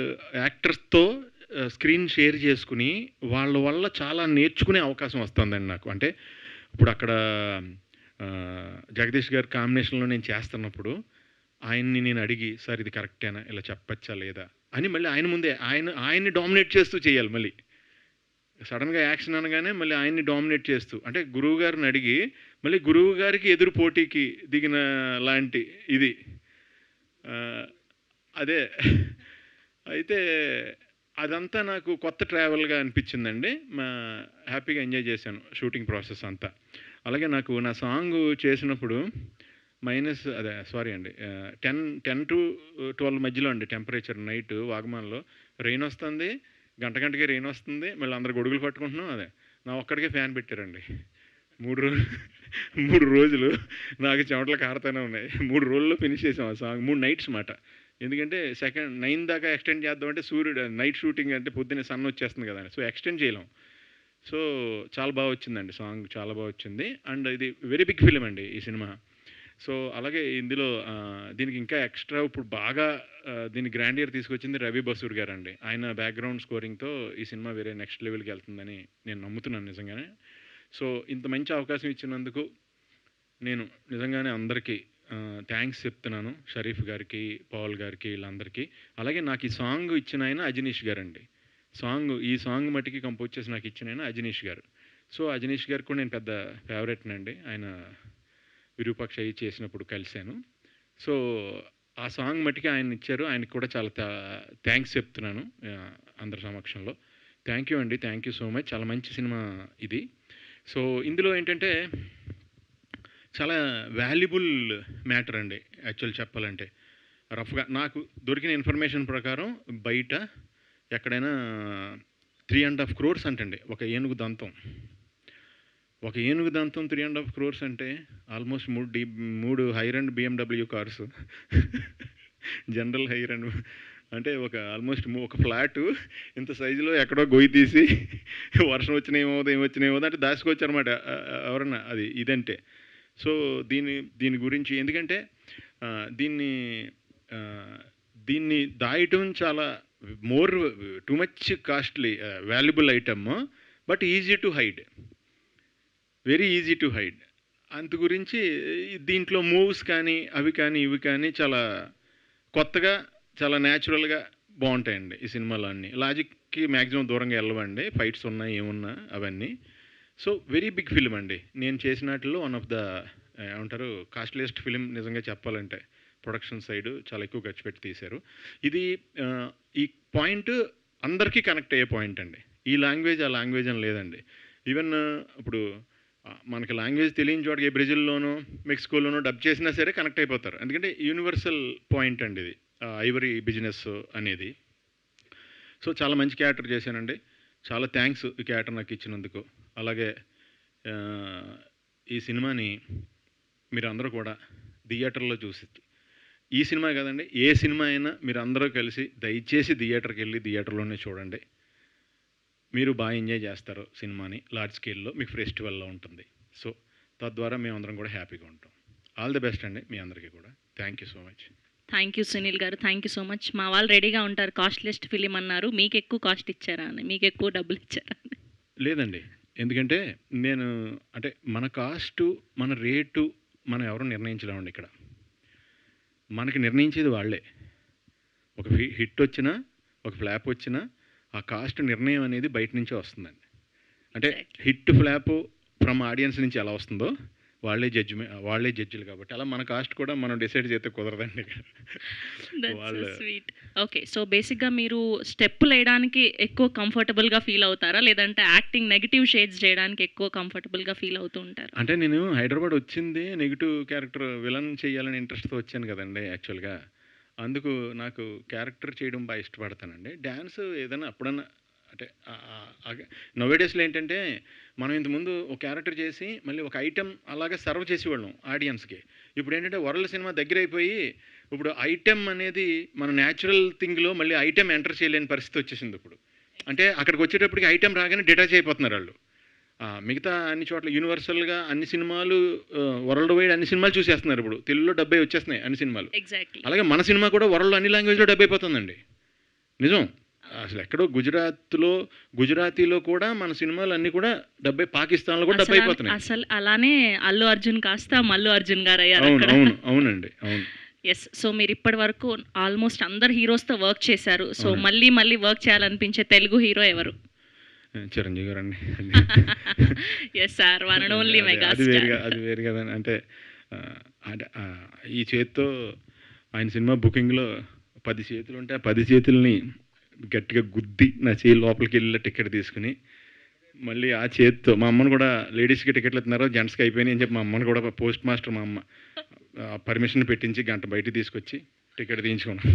యాక్టర్స్తో స్క్రీన్ షేర్ చేసుకుని వాళ్ళ వల్ల చాలా నేర్చుకునే అవకాశం వస్తుందండి నాకు. అంటే ఇప్పుడు అక్కడ జగదీష్ గారి కాంబినేషన్లో నేను చేస్తున్నప్పుడు ఆయన్ని నేను అడిగి, సార్ ఇది కరెక్టేనా, ఇలా చెప్పచ్చా లేదా అని మళ్ళీ ఆయన ముందే ఆయన్ని డామినేట్ చేస్తూ చేయాలి. మళ్ళీ సడన్గా యాక్షన్ అనగానే మళ్ళీ ఆయన్ని డామినేట్ చేస్తూ, అంటే గురువు గారిని అడిగి మళ్ళీ గురువు గారికి ఎదురు పోటీకి దిగిన లాంటి ఇది అదే. అయితే అదంతా నాకు కొత్త ట్రావెల్గా అనిపించిందండి. హ్యాపీగా ఎంజాయ్ చేశాను షూటింగ్ ప్రాసెస్ అంతా. అలాగే నాకు నా సాంగ్ చేసినప్పుడు సారీ అండి, 10 to 12 మధ్యలో అండి టెంపరేచర్ నైట్ వాగమాన్లో. రెయిన్ వస్తుంది, గంటకి రెయిన్ వస్తుంది, మళ్ళీ అందరు గొడుగులు పట్టుకుంటున్నాం. నా ఒక్కడికే ఫ్యాన్ పెట్టారండి. 3 రోజులు నాకు చెమటలు కారుతూనే ఉన్నాయి. 3 రోజుల్లో ఫినిష్ చేసాం ఆ సాంగ్. 3 నైట్స్ మాట. ఎందుకంటే 9 దాకా ఎక్స్టెండ్ చేద్దామంటే సూర్యుడు నైట్ షూటింగ్ అంటే పొద్దున్నే సన్ వచ్చేస్తుంది కదా, సో ఎక్స్టెండ్ చేయలేం. సో చాలా బాగా వచ్చిందండి సాంగ్, చాలా బాగా వచ్చింది. అండ్ ఇది వెరీ బిగ్ ఫిలిం అండి ఈ సినిమా. సో అలాగే ఇందులో దీనికి ఇంకా ఎక్స్ట్రా ఇప్పుడు బాగా దీన్ని గ్రాండియర్ తీసుకొచ్చింది రవి బసూర్ గారు అండి. ఆయన బ్యాక్గ్రౌండ్ స్కోరింగ్తో ఈ సినిమా వేరే నెక్స్ట్ లెవెల్కి వెళ్తుందని నేను నమ్ముతున్నాను నిజంగానే. సో ఇంత మంచి అవకాశం ఇచ్చినందుకు నేను నిజంగానే అందరికీ థ్యాంక్స్ చెప్తున్నాను. షరీఫ్ గారికి, పౌల్ గారికి, వీళ్ళందరికీ. అలాగే నాకు ఈ సాంగ్ ఇచ్చిన ఆయన అజనీష్ గారు అండి. ఈ సాంగ్ మట్టికి కంపోజ్ చేసి నాకు ఇచ్చిన ఆయన అజనీష్ గారు. సో అజనీష్ గారికి కూడా నేను పెద్ద ఫేవరెట్నండి. ఆయన విరూపాక్ష చేసినప్పుడు కలిశాను. సో ఆ సాంగ్ మట్టికి ఆయన ఇచ్చారు. ఆయనకి కూడా చాలా థ్యాంక్స్ చెప్తున్నాను అందరి సమక్షంలో. థ్యాంక్ యూ అండి, థ్యాంక్ యూ సో మచ్. చాలా మంచి సినిమా ఇది. సో ఇందులో ఏంటంటే చాలా వాల్యుబుల్ మ్యాటర్ అండి యాక్చువల్ చెప్పాలంటే. రఫ్గా నాకు దొరికిన ఇన్ఫర్మేషన్ ప్రకారం బయట ఎక్కడైనా 3.5 crores అంటండి ఒక ఏనుగు దంతం. 3.5 crores అంటే almost 3 hire and BMW cars, general hire and అంటే ఆల్మోస్ట్ ఒక ఫ్లాటు ఇంత సైజులో ఎక్కడో గొయ్యి తీసి వర్షం వచ్చినా ఏమవుతుంది అంటే దాచుకోవచ్చనమాట ఎవరన్నా అది ఇదంటే. సో దీని గురించి ఎందుకంటే దీన్ని దాయటం చాలా too much costly valuable item, but easy to hide, very easy to hide. అందు గురించి దీంట్లో మూవ్స్ కానీ ఇవి కానీ చాలా కొత్తగా, చాలా న్యాచురల్గా బాగుంటాయండి ఈ సినిమాలో. అన్నీ లాజిక్కి మ్యాక్సిమం దూరంగా వెళ్ళవండి. ఫైట్స్ ఉన్నాయి ఏమున్నా అవన్నీ. సో వెరీ బిగ్ ఫిలిం అండి. నేను చేసినట్లో వన్ ఆఫ్ ద ఏమంటారు కాస్ట్లీయెస్ట్ ఫిలిం నిజంగా చెప్పాలంటే. ప్రొడక్షన్ సైడ్ చాలా ఎక్కువ ఖర్చు పెట్టి తీశారు. ఇది ఈ పాయింట్ అందరికీ కనెక్ట్ అయ్యే పాయింట్ అండి. ఈ లాంగ్వేజ్ ఆ లాంగ్వేజ్ అని లేదండి. ఈవెన్ ఇప్పుడు మనకి లాంగ్వేజ్ తెలియని చోటకి బ్రెజిల్లోనో మెక్సికోలోనో డబ్ చేసినా సరే కనెక్ట్ అయిపోతారు. ఎందుకంటే యూనివర్సల్ పాయింట్ అండి ఇది, ఐవరీ బిజినెస్ అనేది. సో చాలా మంచి క్యారెక్టర్ చేశానండి. చాలా థ్యాంక్స్ ఈ క్యారెక్టర్ నాకు ఇచ్చినందుకు. అలాగే ఈ సినిమాని మీరు అందరూ కూడా థియేటర్లో చూసి, ఈ సినిమా కాదండి ఏ సినిమా అయినా మీరు అందరూ కలిసి దయచేసి థియేటర్కి వెళ్ళి థియేటర్లోనే చూడండి. మీరు బాగా ఎంజాయ్ చేస్తారు సినిమాని. లార్జ్ స్కేల్లో మీకు ఫెస్టివల్లో ఉంటుంది. సో తద్వారా మేమందరం కూడా హ్యాపీగా ఉంటాం. ఆల్ ది బెస్ట్ అండి మీ అందరికీ కూడా. Thank you so much. Thank you Sunil గారు, థ్యాంక్ యూ సో మచ్. మా వాళ్ళు రెడీగా ఉంటారు. కాస్ట్లెస్ట్ ఫిలిం అన్నారు, మీకు ఎక్కువ కాస్ట్ ఇచ్చారా అని, మీకు ఎక్కువ డబ్బులు ఇచ్చారా అని? లేదండి, ఎందుకంటే నేను అంటే మన కాస్టు మన రేటు మనం ఎవరు నిర్ణయించలేమండి. ఇక్కడ మనకి నిర్ణయించేది వాళ్ళే. ఒక హిట్ వచ్చినా ఒక ఫ్లాప్ వచ్చినా ఆ కాస్ట్ నిర్ణయం అనేది బయట నుంచే వస్తుందండి. అంటే హిట్ ఫ్లాప్ ఫ్రమ్ ఆడియన్స్ నుంచి ఎలా వస్తుందో వాళ్ళే జడ్జిలు కాబట్టి అలా మన కాస్ట్ కూడా మనం డిసైడ్ చేస్తే కుదరదండి. స్వీట్. ఓకే, సో బేసిక్గా మీరు స్టెప్పులు వేయడానికి ఎక్కువ కంఫర్టబుల్గా ఫీల్ అవుతారా, లేదంటే యాక్టింగ్ నెగిటివ్ షేడ్స్ చేయడానికి ఎక్కువ కంఫర్టబుల్గా ఫీల్ అవుతూ ఉంటారు? అంటే నేను హైదరాబాద్ వచ్చింది నెగిటివ్ క్యారెక్టర్ విలన్ చేయాలని ఇంట్రెస్ట్తో వచ్చాను కదండి యాక్చువల్గా. అందుకు నాకు క్యారెక్టర్ చేయడం బాగా ఇష్టపడతానండి. డ్యాన్స్ ఏదైనా అప్పుడన్నా అంటే నోవేడేస్లో ఏంటంటే మనం ఇంతకుముందు ఒక క్యారెక్టర్ చేసి మళ్ళీ ఒక ఐటెం అలాగే సర్వ్ చేసేవాళ్ళం ఆడియన్స్కి. ఇప్పుడు ఏంటంటే వరల్డ్ సినిమా దగ్గర అయిపోయి ఇప్పుడు ఐటెం అనేది మన న్యాచురల్ థింగ్లో మళ్ళీ ఐటెం ఎంటర్ చేయలేని పరిస్థితి వచ్చేసింది ఇప్పుడు. అంటే అక్కడికి వచ్చేటప్పటికి ఐటెం రాగానే డిటాచ్ అయిపోతున్నారు వాళ్ళు. మిగతా అన్ని చోట్ల యూనివర్సల్గా అన్ని సినిమాలు వరల్డ్ వైడ్ అన్ని సినిమాలు చూసేస్తున్నారు. ఇప్పుడు తెలుగులో 70 వచ్చేస్తున్నాయి అన్ని సినిమాలు. అలాగే మన సినిమా కూడా వరల్డ్ అన్ని లాంగ్వేజ్లో 70 అయిపోతుందండి. నిజం. అసలు ఎక్కడో గుజరాతీలో కూడా మన సినిమాలు అన్నీ కూడా 70, పాకిస్తాన్లో కూడా 70 అయిపోతున్నాయి. అసలు అలానే అల్లు అర్జున్ కాస్త మల్లు అర్జున్ గారు అయ్యారు. అవునండి, అవును. ఎస్. సో మీరు ఇప్పటి వరకు ఆల్మోస్ట్ అందరు హీరోస్తో వర్క్ చేశారు. సో మళ్ళీ వర్క్ చేయాలనిపించే తెలుగు హీరో ఎవరు? చిరంజీవి గారు అండి. Yes sir, one and only mega అది వేరు కదా. అంటే ఈ చేతితో ఆయన సినిమా బుకింగ్లో 10 చేతులు ఉంటే ఆ 10 చేతుల్ని గట్టిగా గుద్ది నా చేయి లోపలికి వెళ్ళి టికెట్ తీసుకుని మళ్ళీ ఆ చేతితో మా అమ్మను కూడా, లేడీస్కి టికెట్లు ఇస్తున్నారు జెంట్స్కి అయిపోయినాయి అని చెప్పి మా అమ్మను కూడా పోస్ట్ మాస్టర్ మా అమ్మ పర్మిషన్ పెట్టించి గంట బయట తీసుకొచ్చి టికెట్ తీయించుకున్నాను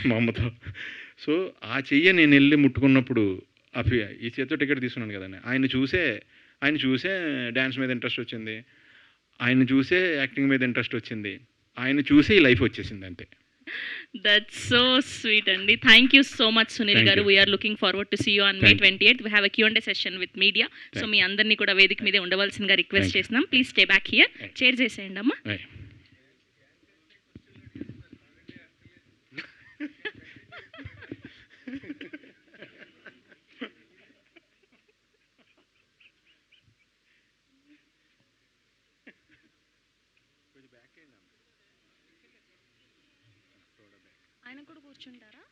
మా అమ్మతో. సో ఆ చెయ్యి నేను వెళ్ళి ముట్టుకున్నప్పుడు ఈ చేతితో టికెట్ తీసుకున్నాను కదండి. ఆయన చూసే డ్యాన్స్ మీద ఇంట్రెస్ట్ వచ్చింది, ఆయన చూసే యాక్టింగ్ మీద ఇంట్రెస్ట్ వచ్చింది, ఆయన చూసే ఈ లైఫ్ వచ్చేసింది అంతే. That's so sweet అండి. Thank you so much Sunil garu. We are looking forward to see you on May 28th. We have a Q&A session with media. So మీ అందరినీ కూడా వేదిక మీదే ఉండవలసిందిగా రిక్వెస్ట్ చేస్తున్నాం. Please stay back here. Chair చేసేయండి అమ్మా. ఆయన కూడా కూర్చుంటారా?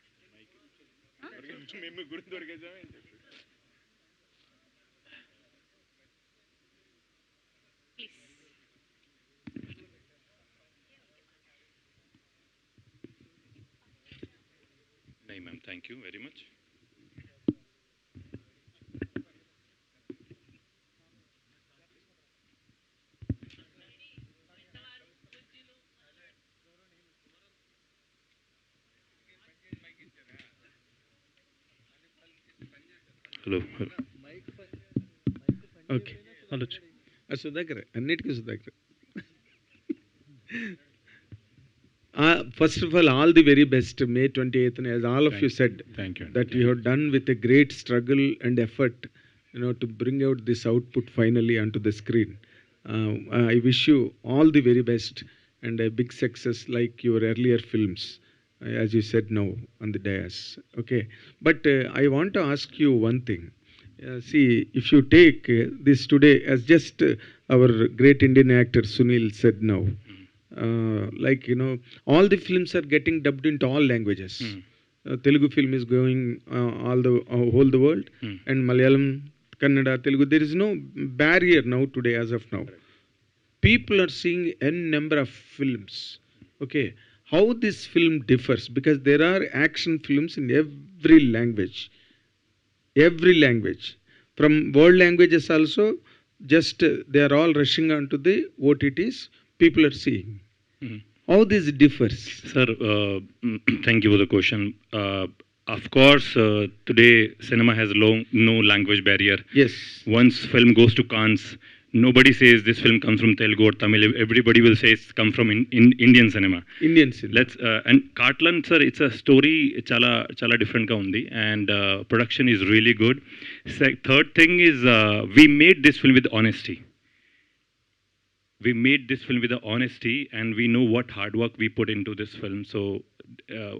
మేము గుర్తు దొరికేసామే. ప్లీజ్. नहीं ma'am, thank you very much. Hello okay, ఆలోచన సుధాకర్, అన్నిటికీ Sudhakar. First of all the very best. May 28th, as all of you said, thank you, that you have done with a great struggle and effort, to bring out this output finally onto the screen. I wish you all the very best and a big success like your earlier films, as you said now on the dais. Okay, but I want to ask you one thing. See, if you take this today as just our great Indian actor Sunil said now, all the films are getting dubbed into all languages. Telugu film is going all the world, and Malayalam, Kannada, Telugu. There is no barrier now today as of now. People are seeing n number of films. Okay, how this film differs, because there are action films in every language, every language. From world languages also, just they are all rushing onto the OTTs, people are seeing. How this differs? Sir, thank you for the question. Of course, today cinema has no language barrier. Yes. Once film goes to Cannes, nobody says this film comes from Telugu or Tamil. Everybody will say it's come from in Indian cinema. Indian cinema. Let's and Cartlan, sir, it's a story chala different ka undi, and production is really good. Third thing is we made this film with honesty. We made this film with the honesty, and we know what hard work we put into this film. So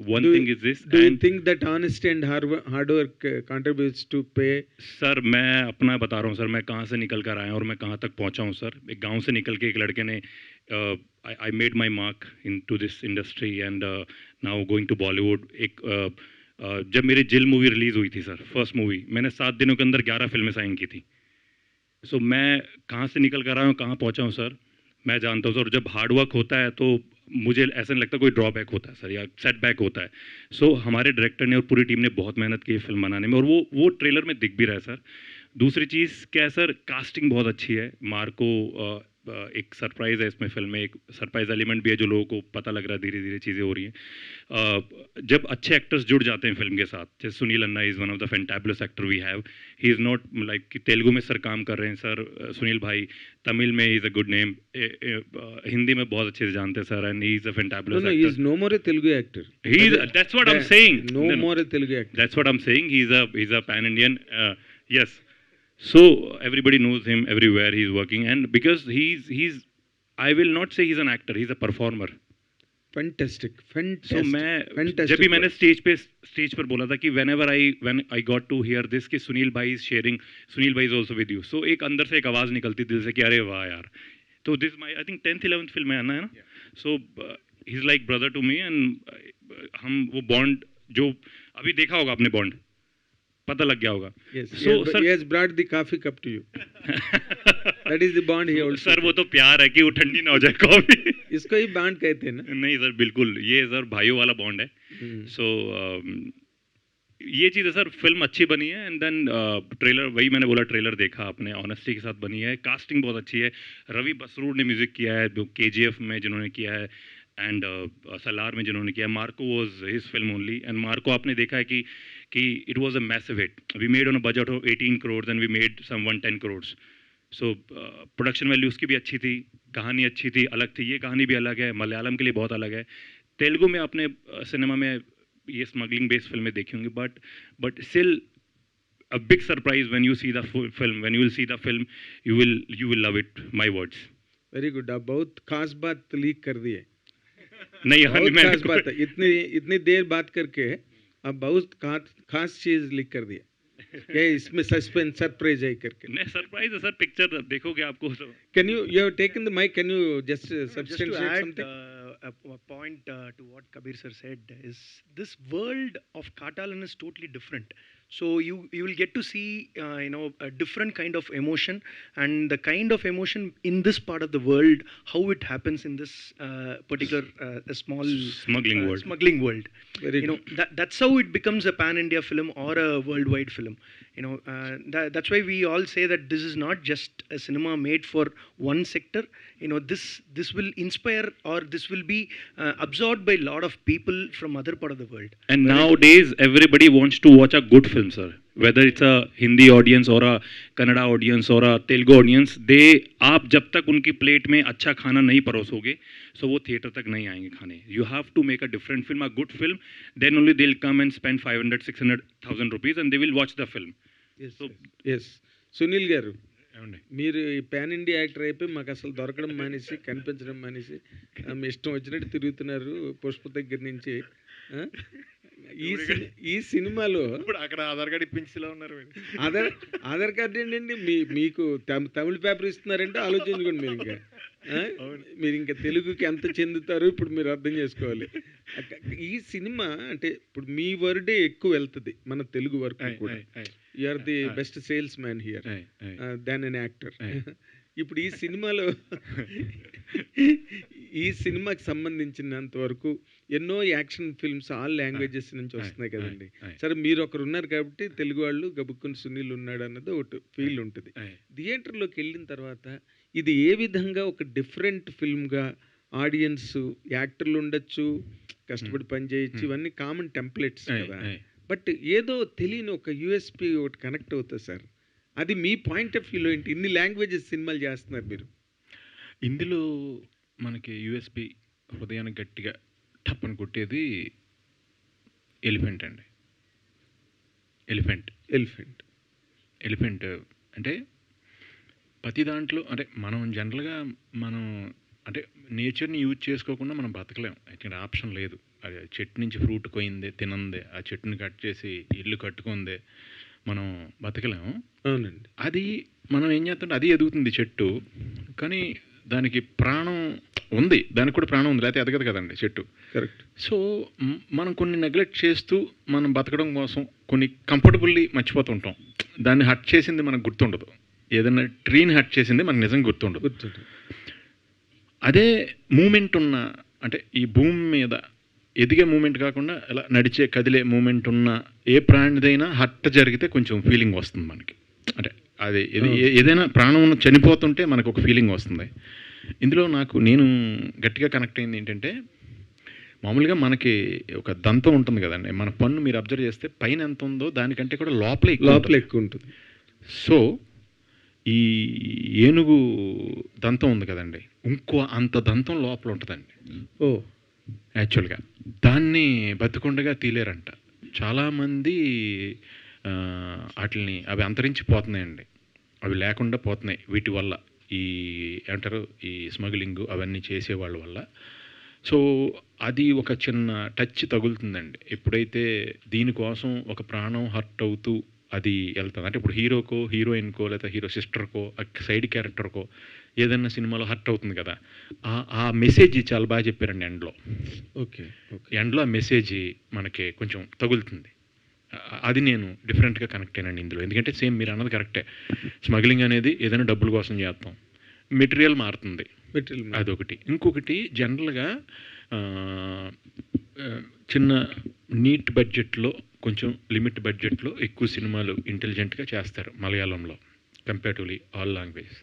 one thing is this. Do you think that honesty and hard work contributes to pay? Sir मैं अपना बता रहा हूँ sir, मैं कहाँ से निकल कर आया और मैं कहाँ तक पहुँचा हूँ सर. एक गांव से निकल के एक लड़के ने I made my mark into this industry and now going to Bollywood. एक जब मेरी जिल मूवी रिलीज़ हुई थी सर, फर्स्ट मूवी, मैंने 7 दिनों के अंदर 11 फिल्में साइन की थी. सो मैं कहाँ से निकल कर आया हूँ, कहाँ पहुँचा हूँ सर, मैं जानता हूँ सर. जब हार्ड वर्क होता है तो मुझे ऐसा नहीं लगता कोई ड्रॉबैक होता है सर या सेटबैक होता है. सो हमारे डायरेक्टर ने और पूरी टीम ने बहुत मेहनत की है फिल्म बनाने में, और वो ट्रेलर में दिख भी रहा है सर. दूसरी चीज़ क्या है सर, कास्टिंग बहुत अच्छी है. मार्को एक सरप्राइज़ है इसमें फिल्म में, एक सरप्राइज एलिमेंट भी है जो लोगों को पता लग रहा है, धीरे धीरे चीज़ें हो रही हैं. जब अच्छे एक्टर्स जुड़ जाते हैं फिल्म के साथ, जैसे Sunil anna is one of the fantabulous actor we have. He is not like कि तेलुगु में सर काम कर रहे हैं सर, सुनील भाई, तमिल में is a good name, Hindi में बहुत अच्छे से जानते हैं sir, and he is a fantabulous actor. He is no more a Telugu actor. That's what I'm saying. No more a Telugu actor. That's what I'm saying. He's a pan Indian. Yes. So everybody knows him everywhere he's working, and because he's I will not say he's an actor, he's a performer. Fantastic. So जब भी मैंने stage पर बोला था कि when I got to hear this कि सुनील भाई is sharing, Sunil भाई is also with you, so एक अंदर से एक आवाज़ निकलती दिल से कि अरे वाह यार. तो this my I think 10th 11th film है ना, so he's like brother to me, and हम वो bond जो अभी देखा होगा आपने bond, पता लग गया होगा. Yes. So sir, he has brought the coffee cup to you. That is the bond he also. Sir वो तो प्यार है कि वो ठंडी ना हो जाए कॉफी. इसको ही बॉन्ड कहते हैं ना. नहीं सर, बिल्कुल ये सर भाइयों वाला बॉन्ड है. सो ये चीज़ है सर, फिल्म अच्छी बनी है, एंड देन ट्रेलर, वही मैंने बोला, ट्रेलर देखा आपने, ऑनेस्टी के साथ बनी है, कास्टिंग बहुत अच्छी है. रवि बसरूर ने म्यूजिक किया है, जो KGF में जिन्होंने किया है, एंड सलार में जिन्होंने किया. Marco was his film only, and Marco आपने देखा है कि it was a massive hit. We made on a budget of 18 crores and we made some 110 crores. So production value उसकी भी अच्छी थी, कहानी अच्छी थी, अलग थी. ये कहानी भी अलग है, मलयालम के लिए बहुत अलग है. तेलुगु में आपने सिनेमा में ये स्मगलिंग बेस्ड फिल्में देखी होंगी, but still a big surprise when you see the full film. When you will see the film, you will love it. My words. Very good. आप बहुत खास बात लीक कर दी है. नहीं, बहुत खास बात है. इतनी देर बात करके आप बहुत खास चीज लीक कर दी है. क्या इसमें सस्पेंस सरप्राइज है करके? नहीं सरप्राइज है सर, पिक्चर देखोगे आपको. Can you have taken the mic? Can you just substantiate something? A point to what Kabir sir said is this world of Katalan is totally different. So you will get to see a different kind of emotion, and the kind of emotion in this part of the world, how it happens in this particular small smuggling world. Very good. That's how it becomes a pan-India film or a worldwide film. That's why we all say that this is not just a cinema made for one sector. This will inspire, or this will be absorbed by a lot of people from other part of the world. And nowadays everybody wants to watch a good film, sir. Whether it's a Hindi audience or a Kannada audience or a Telugu audience, आप जब तक उनकी plate में अच्छा खाना नहीं परोसोगे, so वो theatre तक नहीं आएंगे खाने. You have to make a different film, a good film. Then only they'll come and spend 500-600,000 rupees and they will watch the film. Yes. Sunil గారు, మీరు ఈ పాన్ ఇండియా యాక్టర్ అయిపోయి మాకు అసలు దొరకడం మానేసి, కనిపించడం మానేసి, మీ ఇష్టం వచ్చినట్టు తిరుగుతున్నారు పుష్ప దగ్గర నుంచి. ఈ సినిమాలో ఇప్పుడు అక్కడ ఆధార్ కార్డు ఇప్పించేలా ఉన్నారు. ఆధార్ కార్డు ఏంటండి, మీకు తమిళ పేపర్ ఇస్తున్నారంటే ఆలోచించుకోండి. మీరు ఇంకా తెలుగుకి ఎంత చెందుతారో ఇప్పుడు మీరు అర్థం చేసుకోవాలి. ఈ సినిమా అంటే ఇప్పుడు మీ వర్డే ఎక్కువ వెళ్తుంది మన తెలుగు వరకు కూడా. You are the best salesman here than an actor. ఇప్పుడు ఈ సినిమాలో ఈ సినిమాకి సంబంధించినంత వరకు ఎన్నో యాక్షన్ ఫిల్మ్స్ ఆల్ లాంగ్వేజెస్ నుంచి వస్తున్నాయి కదండి. ఆయ్. సరే మీరు ఒకరు ఉన్నారు కాబట్టి తెలుగు వాళ్ళు గబుక్కుని సునీల్ ఉన్నాడు అన్నది ఒకటి ఫీల్ ఉంటుంది. ఆయ్. థియేటర్లోకి వెళ్ళిన తర్వాత ఇది ఏ విధంగా ఒక డిఫరెంట్ ఫిల్మ్గా ఆడియన్స్ యాక్టర్లు ఉండొచ్చు, కష్టపడి పని చేయొచ్చు, ఇవన్నీ కామన్ టెంప్లెట్స్ ఆయ్. కదా. ఆయ్. బట్ ఏదో తెలియని ఒక యూఎస్పి ఒకటి కనెక్ట్ అవుతుంది సార్. అది మీ పాయింట్ ఆఫ్ వ్యూలో ఏంటి? ఇన్ని లాంగ్వేజెస్ సినిమాలు చేస్తున్నారు మీరు. ఇందులో మనకి యూఎస్పి హృదయానికి గట్టిగా టప్పని కొట్టేది ఎలిఫెంట్ అండి. ఎలిఫెంట్ ఎలిఫెంట్ ఎలిఫెంట్ అంటే ప్రతి దాంట్లో అంటే మనం జనరల్గా మనం అంటే నేచర్ని యూజ్ చేసుకోకుండా మనం బతకలేం. ఇక్కడ ఆప్షన్ లేదు. అది చెట్టు నుంచి ఫ్రూట్ కొయిందే తినందే, ఆ చెట్టుని కట్ చేసి ఇల్లు కట్టుకుందే మనం బతకలేము. అవునండి. అది మనం ఏం చేస్తుంటే అది ఎదుగుతుంది చెట్టు, కానీ దానికి ప్రాణం ఉంది, దానికి కూడా ప్రాణం ఉంది, లేకపోతే ఎదగదు కదండి చెట్టు. కరెక్ట్. సో మనం కొన్ని నెగ్లెక్ట్ చేస్తూ మనం బతకడం కోసం కొన్ని కంఫర్టబుల్లీ మర్చిపోతుంటాం. దాన్ని హట్ చేసింది మనకు గుర్తుండదు. ఏదైనా ట్రీని హట్ చేసింది మనకు నిజంగా గుర్తుండదు. గుర్తుంది. అదే మూమెంట్ ఉన్న అంటే ఈ భూమి మీద ఎదిగే మూమెంట్ కాకుండా ఇలా నడిచే కదిలే మూమెంట్ ఉన్న ఏ ప్రాణిదైనా హట్ జరిగితే కొంచెం ఫీలింగ్ వస్తుంది మనకి. అంటే అది ఏదైనా ప్రాణం ఉన్న చనిపోతుంటే మనకు ఒక ఫీలింగ్ వస్తుంది. ఇందులో నేను గట్టిగా కనెక్ట్ అయింది ఏంటంటే, మామూలుగా మనకి ఒక దంతం ఉంటుంది కదండి, మన పన్ను మీరు అబ్జర్వ్ చేస్తే పైన ఎంత ఉందో దానికంటే కూడా లోపల ఎక్కువ ఉంటుంది. సో ఈ ఏనుగు దంతం ఉంది కదండి, ఇంకో అంత దంతం లోపల ఉంటుందండి. ఓ యాక్చువల్గా దాన్ని బతికుండగా తీలేరంట చాలామంది. వాటిని అవి అంతరించిపోతున్నాయండి, అవి లేకుండా పోతున్నాయి వీటి వల్ల. ఈ ఏమంటారు ఈ స్మగ్లింగ్ అవన్నీ చేసేవాళ్ళ వల్ల. సో అది ఒక చిన్న టచ్ తగులుతుందండి ఎప్పుడైతే దీనికోసం ఒక ప్రాణం హర్ట్ అవుతూ అది వెళ్తుంది. అంటే ఇప్పుడు హీరోకో హీరోయిన్కో లేదా హీరో సిస్టర్కో సైడ్ క్యారెక్టర్కో ఏదైనా సినిమాలో హర్ట్ అవుతుంది కదా, ఆ మెసేజ్ చాలా బాగా చెప్పారండి ఎండ్లో. ఓకే. ఎండ్లో ఆ మెసేజ్ మనకి కొంచెం తగులుతుంది. అది నేను డిఫరెంట్గా కనెక్ట్ అయినాను ఇందులో. ఎందుకంటే సేమ్ మీరు అన్నది కరెక్టే, స్మగ్లింగ్ అనేది ఏదైనా డబ్బుల కోసం చేస్తాం, మెటీరియల్ మారుతుంది, అదొకటి. ఇంకొకటి జనరల్గా చిన్న నీట్ బడ్జెట్లో కొంచెం లిమిట్ బడ్జెట్లో ఎక్కువ సినిమాలు ఇంటెలిజెంట్గా చేస్తారు మలయాళంలో comparatively all language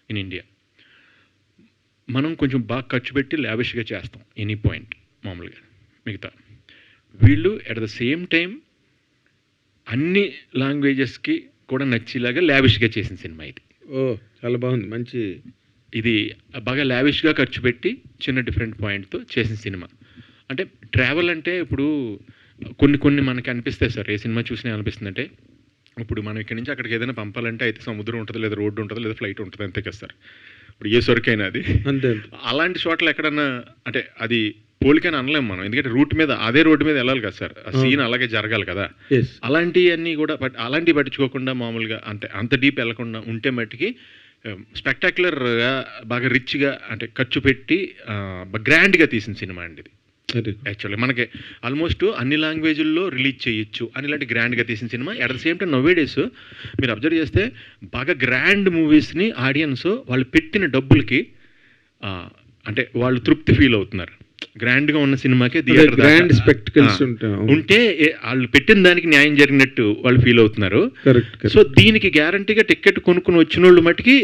in India. మనం కొంచెం బాగా ఖర్చు పెట్టి లావిష్గా చేస్తాం ఎనీ పాయింట్ మామూలుగా. మిగతా వీళ్ళు అట్ ద సేమ్ టైం అన్ని లాంగ్వేజెస్కి కూడా నచ్చేలాగా లావిష్గా చేసిన సినిమా ఇది. ఓ చాలా బాగుంది. మంచి ఇది బాగా లావిష్గా ఖర్చు పెట్టి చిన్న డిఫరెంట్ పాయింట్తో చేసిన సినిమా. అంటే ట్రావెల్ అంటే ఇప్పుడు కొన్ని మనకి అనిపిస్తాయి సార్, ఏ సినిమా చూసినా అనిపిస్తుంది అంటే, ఇప్పుడు మనం ఇక్కడి నుంచి అక్కడికి ఏదైనా పంపాలంటే అయితే సముద్రం ఉంటుంది, లేదా రోడ్డు ఉంటుంది, లేదా ఫ్లైట్ ఉంటుంది, అంతే కదా సార్. ఇప్పుడు ఏ సరుకైనా అది అంతే. అలాంటి చోట్ల ఎక్కడన్నా అంటే అది పోలికని అనలేము మనం, ఎందుకంటే రూట్ మీద అదే రోడ్డు మీద వెళ్ళాలి కదా సార్, ఆ సీన్ అలాగే జరగాలి కదా. అలాంటివన్నీ కూడా అలాంటివి పట్టించుకోకుండా మామూలుగా అంటే అంత డీప్ వెళ్ళకుండా ఉంటే మట్టికి స్పెక్టాక్యులర్గా బాగా రిచ్గా అంటే ఖర్చు పెట్టి గ్రాండ్గా తీసిన సినిమా అండి ఇది. యాక్చువల్లీ మనకి ఆల్మోస్ట్ అన్ని లాంగ్వేజ్ల్లో రిలీజ్ చేయొచ్చు అని ఇలాంటి గ్రాండ్గా తీసిన cinema. At the same time నవ్వే డేస్ మీరు అబ్జర్వ్ చేస్తే బాగా గ్రాండ్ మూవీస్ని ఆడియన్స్ వాళ్ళు పెట్టిన డబ్బులకి అంటే వాళ్ళు తృప్తి ఫీల్ అవుతున్నారు. గ్రాండ్గా ఉన్న సినిమాకే గ్రాండ్ స్పెక్టికల్స్ ఉంటే వాళ్ళు పెట్టిన దానికి న్యాయం జరిగినట్టు వాళ్ళు ఫీల్ అవుతున్నారు. సో దీనికి గ్యారంటీగా టికెట్ కొనుక్కుని వచ్చిన వాళ్ళు మట్టుకి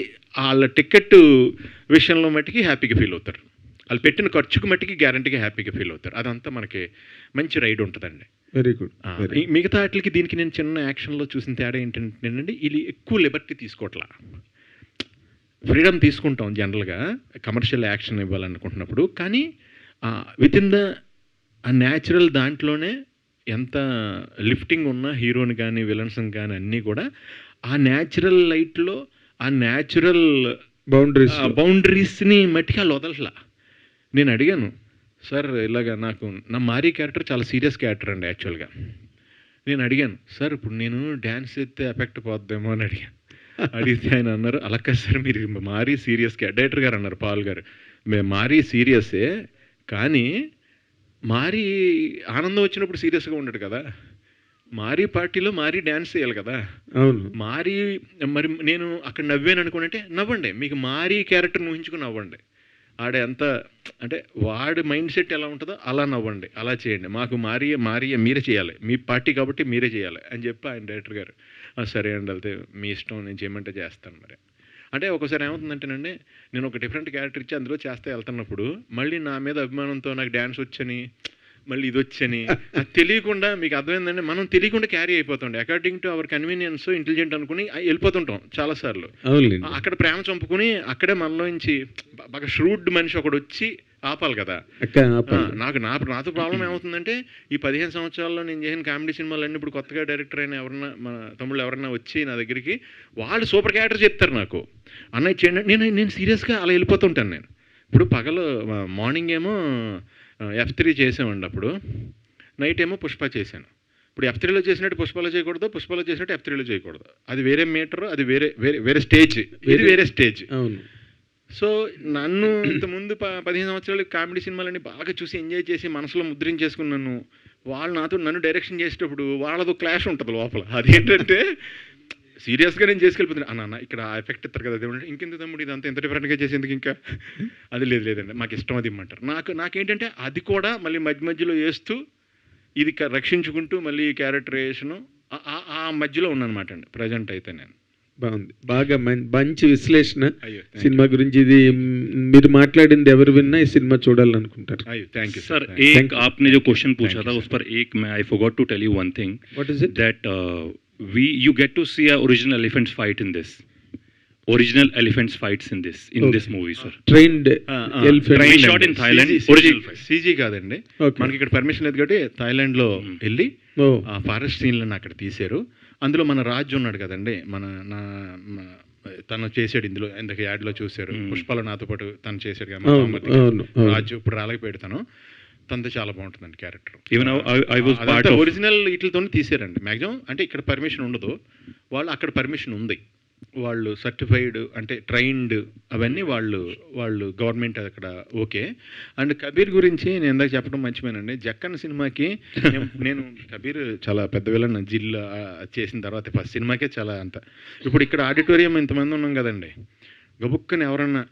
వాళ్ళ టికెట్ విషయంలో మట్టుకి హ్యాపీగా ఫీల్ అవుతారు. వాళ్ళు పెట్టిన ఖర్చుకు మట్టికి గ్యారంటీగా హ్యాపీగా ఫీల్ అవుతారు. అదంతా మనకి మంచి రైడ్ ఉంటుందండి. Very good. మిగతా వాటికి దీనికి నేను చిన్న యాక్షన్లో చూసిన తేడా ఏంటంటేనండి, ఇది ఎక్కువ లిబర్టీ తీసుకోవట్లా, ఫ్రీడమ్ తీసుకుంటాం జనరల్గా కమర్షియల్ యాక్షన్ ఇవ్వాలనుకుంటున్నప్పుడు. కానీ విత్ ఇన్ ద న్యాచురల్ దాంట్లోనే ఎంత లిఫ్టింగ్ ఉన్న హీరోని కానీ విలన్స్ని కానీ అన్నీ కూడా ఆ న్యాచురల్ లైట్లో ఆ న్యాచురల్ బౌండరీస్ని మట్టికి వాళ్ళు వదలట్లా. నేను అడిగాను సార్ ఇలాగా, నాకు నా మారీ క్యారెక్టర్ చాలా సీరియస్ క్యారెక్టర్ అండి యాక్చువల్గా. నేను అడిగాను సార్ ఇప్పుడు నేను డ్యాన్స్ ఎత్తే ఎఫెక్ట్ పోద్దేమో అని అడిగితే ఆయన అన్నారు అలా కాదు సార్, మీరు మారీ సీరియస్ డైరెక్టర్ గారు అన్నారు పాల్ గారు, మేము మారీ సీరియస్సే కానీ మారీ ఆనందం వచ్చినప్పుడు సీరియస్గా ఉండడు కదా, మారీ పార్టీలో మారీ డ్యాన్స్ చేయాలి కదా. అవును. మారీ మరి నేను అక్కడ నవ్వాను అనుకుంటే నవ్వండి, మీకు మారీ క్యారెక్టర్ ఊహించుకుని నవ్వండి. ఆడ ఎంత అంటే వాడి మైండ్ సెట్ ఎలా ఉంటుందో అలా నవ్వండి, అలా చేయండి, మాకు మారియే మీరే చేయాలి, మీ పార్టీ కాబట్టి మీరే చేయాలి అని చెప్పి ఆయన డైరెక్టర్ గారు సరే అండి వెళ్తే మీ ఇష్టం, నేను చేయమంటే చేస్తాను మరి. అంటే ఒకసారి ఏమవుతుందంటేనండి, నేను ఒక డిఫరెంట్ క్యారెక్టర్ ఇచ్చి అందులో చేస్తే వెళ్తున్నప్పుడు మళ్ళీ నా మీద అభిమానంతో నాకు డ్యాన్స్ వచ్చని మళ్ళీ ఇది వచ్చని అది తెలియకుండా, మీకు అర్థమైందండి, మనం తెలియకుండా క్యారీ అయిపోతుండే according to our convenience intelligent అనుకుని వెళ్ళిపోతుంటాం చాలాసార్లు. అక్కడ ప్రేమ చంపుకుని అక్కడే మనలోంచి బాగా ష్రూడ్ మనిషి ఒకడు వచ్చి ఆపాలి కదా. నాతో ప్రాబ్లం ఏమవుతుందంటే, ఈ 15 సంవత్సరాల్లో నేను చేసిన కామెడీ సినిమాలన్నీ ఇప్పుడు కొత్తగా డైరెక్టర్ అయిన ఎవరన్నా మన తమ్ముళ్ళు ఎవరన్నా వచ్చి నా దగ్గరికి వాళ్ళు సూపర్ క్యారెక్టర్ చెప్తారు నాకు, అన్నయ్య చేయండి, నేను సీరియస్గా అలా వెళ్ళిపోతుంటాను. నేను ఇప్పుడు పగలు మార్నింగ్ ఏమో F3 చేసామండి, అప్పుడు నైట్ ఏమో పుష్ప చేశాను. ఇప్పుడు F3లో చేసినట్టు పుష్పలో చేయకూడదు, పుష్పలో చేసినట్టు F3లో చేయకూడదు, అది వేరే మీటర్, అది వేరే స్టేజ్, ఇది వేరే స్టేజ్. సో నన్ను ఇంతకుముందు 15 సంవత్సరాలు కామెడీ సినిమాలన్నీ బాగా చూసి ఎంజాయ్ చేసి మనసులో ముద్రించేసుకున్నాను. వాళ్ళు నన్ను డైరెక్షన్ చేసేటప్పుడు వాళ్ళతో క్లాష్ ఉంటుంది లోపల. అదేంటంటే సీరియస్గా నేను చేసుకెళ్ళిపోతున్నాను, అన్న ఇక్కడ ఆ ఎఫెక్ట్ ఇస్తారు కదా దేవుడు, ఇంకెంత తమ్ముడు ఇదంతా ఎంత డిఫరెంట్గా చేసేందుకు, ఇంకా అది లేదండి మాకు ఇష్టం అది ఇమ్మంటారు. నాకేంటంటే అది కూడా మళ్ళీ మధ్యలో వేస్తూ ఇది రక్షించుకుంటూ మళ్ళీ క్యారెక్టరైజేషను ఆ మధ్యలో ఉన్నానమాట అండి ప్రజెంట్ అయితే. నేను బాగుంది, బాగా మంచి విశ్లేషణ సినిమా గురించి. ఇది మీరు మాట్లాడింది ఎవరు విన్నా ఈ సినిమా చూడాలనుకుంటారు. Thank you sir. एक आपने जो क्वेश्चन पूछा था उस पर एक मैं I forgot to tell you one thing. What is it? That you get to see a original elephants fight in this. Original elephants fights in this movie, sir. Trained elephant. We shot in Thailand. Original fight. CG కాదండి, మనకి ఇక్కడ permission లేదు కాబట్టి థాయిలాండ్లో వెళ్ళి ఆ forest సీన్లను అక్కడ తీశారు. అందులో మన రాజు ఉన్నాడు కదండి, తను చేసాడు ఇందులో, ఇందాక యాడ్లో చూశారు, పుష్పలో నాతో పాటు తను చేశాడు కదా రాజు. ఇప్పుడు రాలేకపోయాడు తనతో చాలా బాగుంటుందండి క్యారెక్టర్. ఒరిజినల్ వీటితో తీసారండి మ్యాక్సిమం. అంటే ఇక్కడ పర్మిషన్ ఉండదు, వాళ్ళు అక్కడ పర్మిషన్ ఉంది, వాళ్ళు సర్టిఫైడ్ అంటే ట్రైన్డ్ అవన్నీ వాళ్ళు గవర్నమెంట్ అక్కడ ఓకే. అండ్ కబీర్ గురించి నేను ఇందాక చెప్పడం మర్చిపోయానండి. జక్కన్న సినిమాకి నేను కబీర్ చాలా పెద్ద విలన్ జిల్లా చేసిన తర్వాత ఫస్ట్ సినిమాకే చాలా అంత. ఇప్పుడు ఇక్కడ ఆడిటోరియం ఇంతమంది ఉన్నాం కదండి, గబుక్కని ఎవరన్నా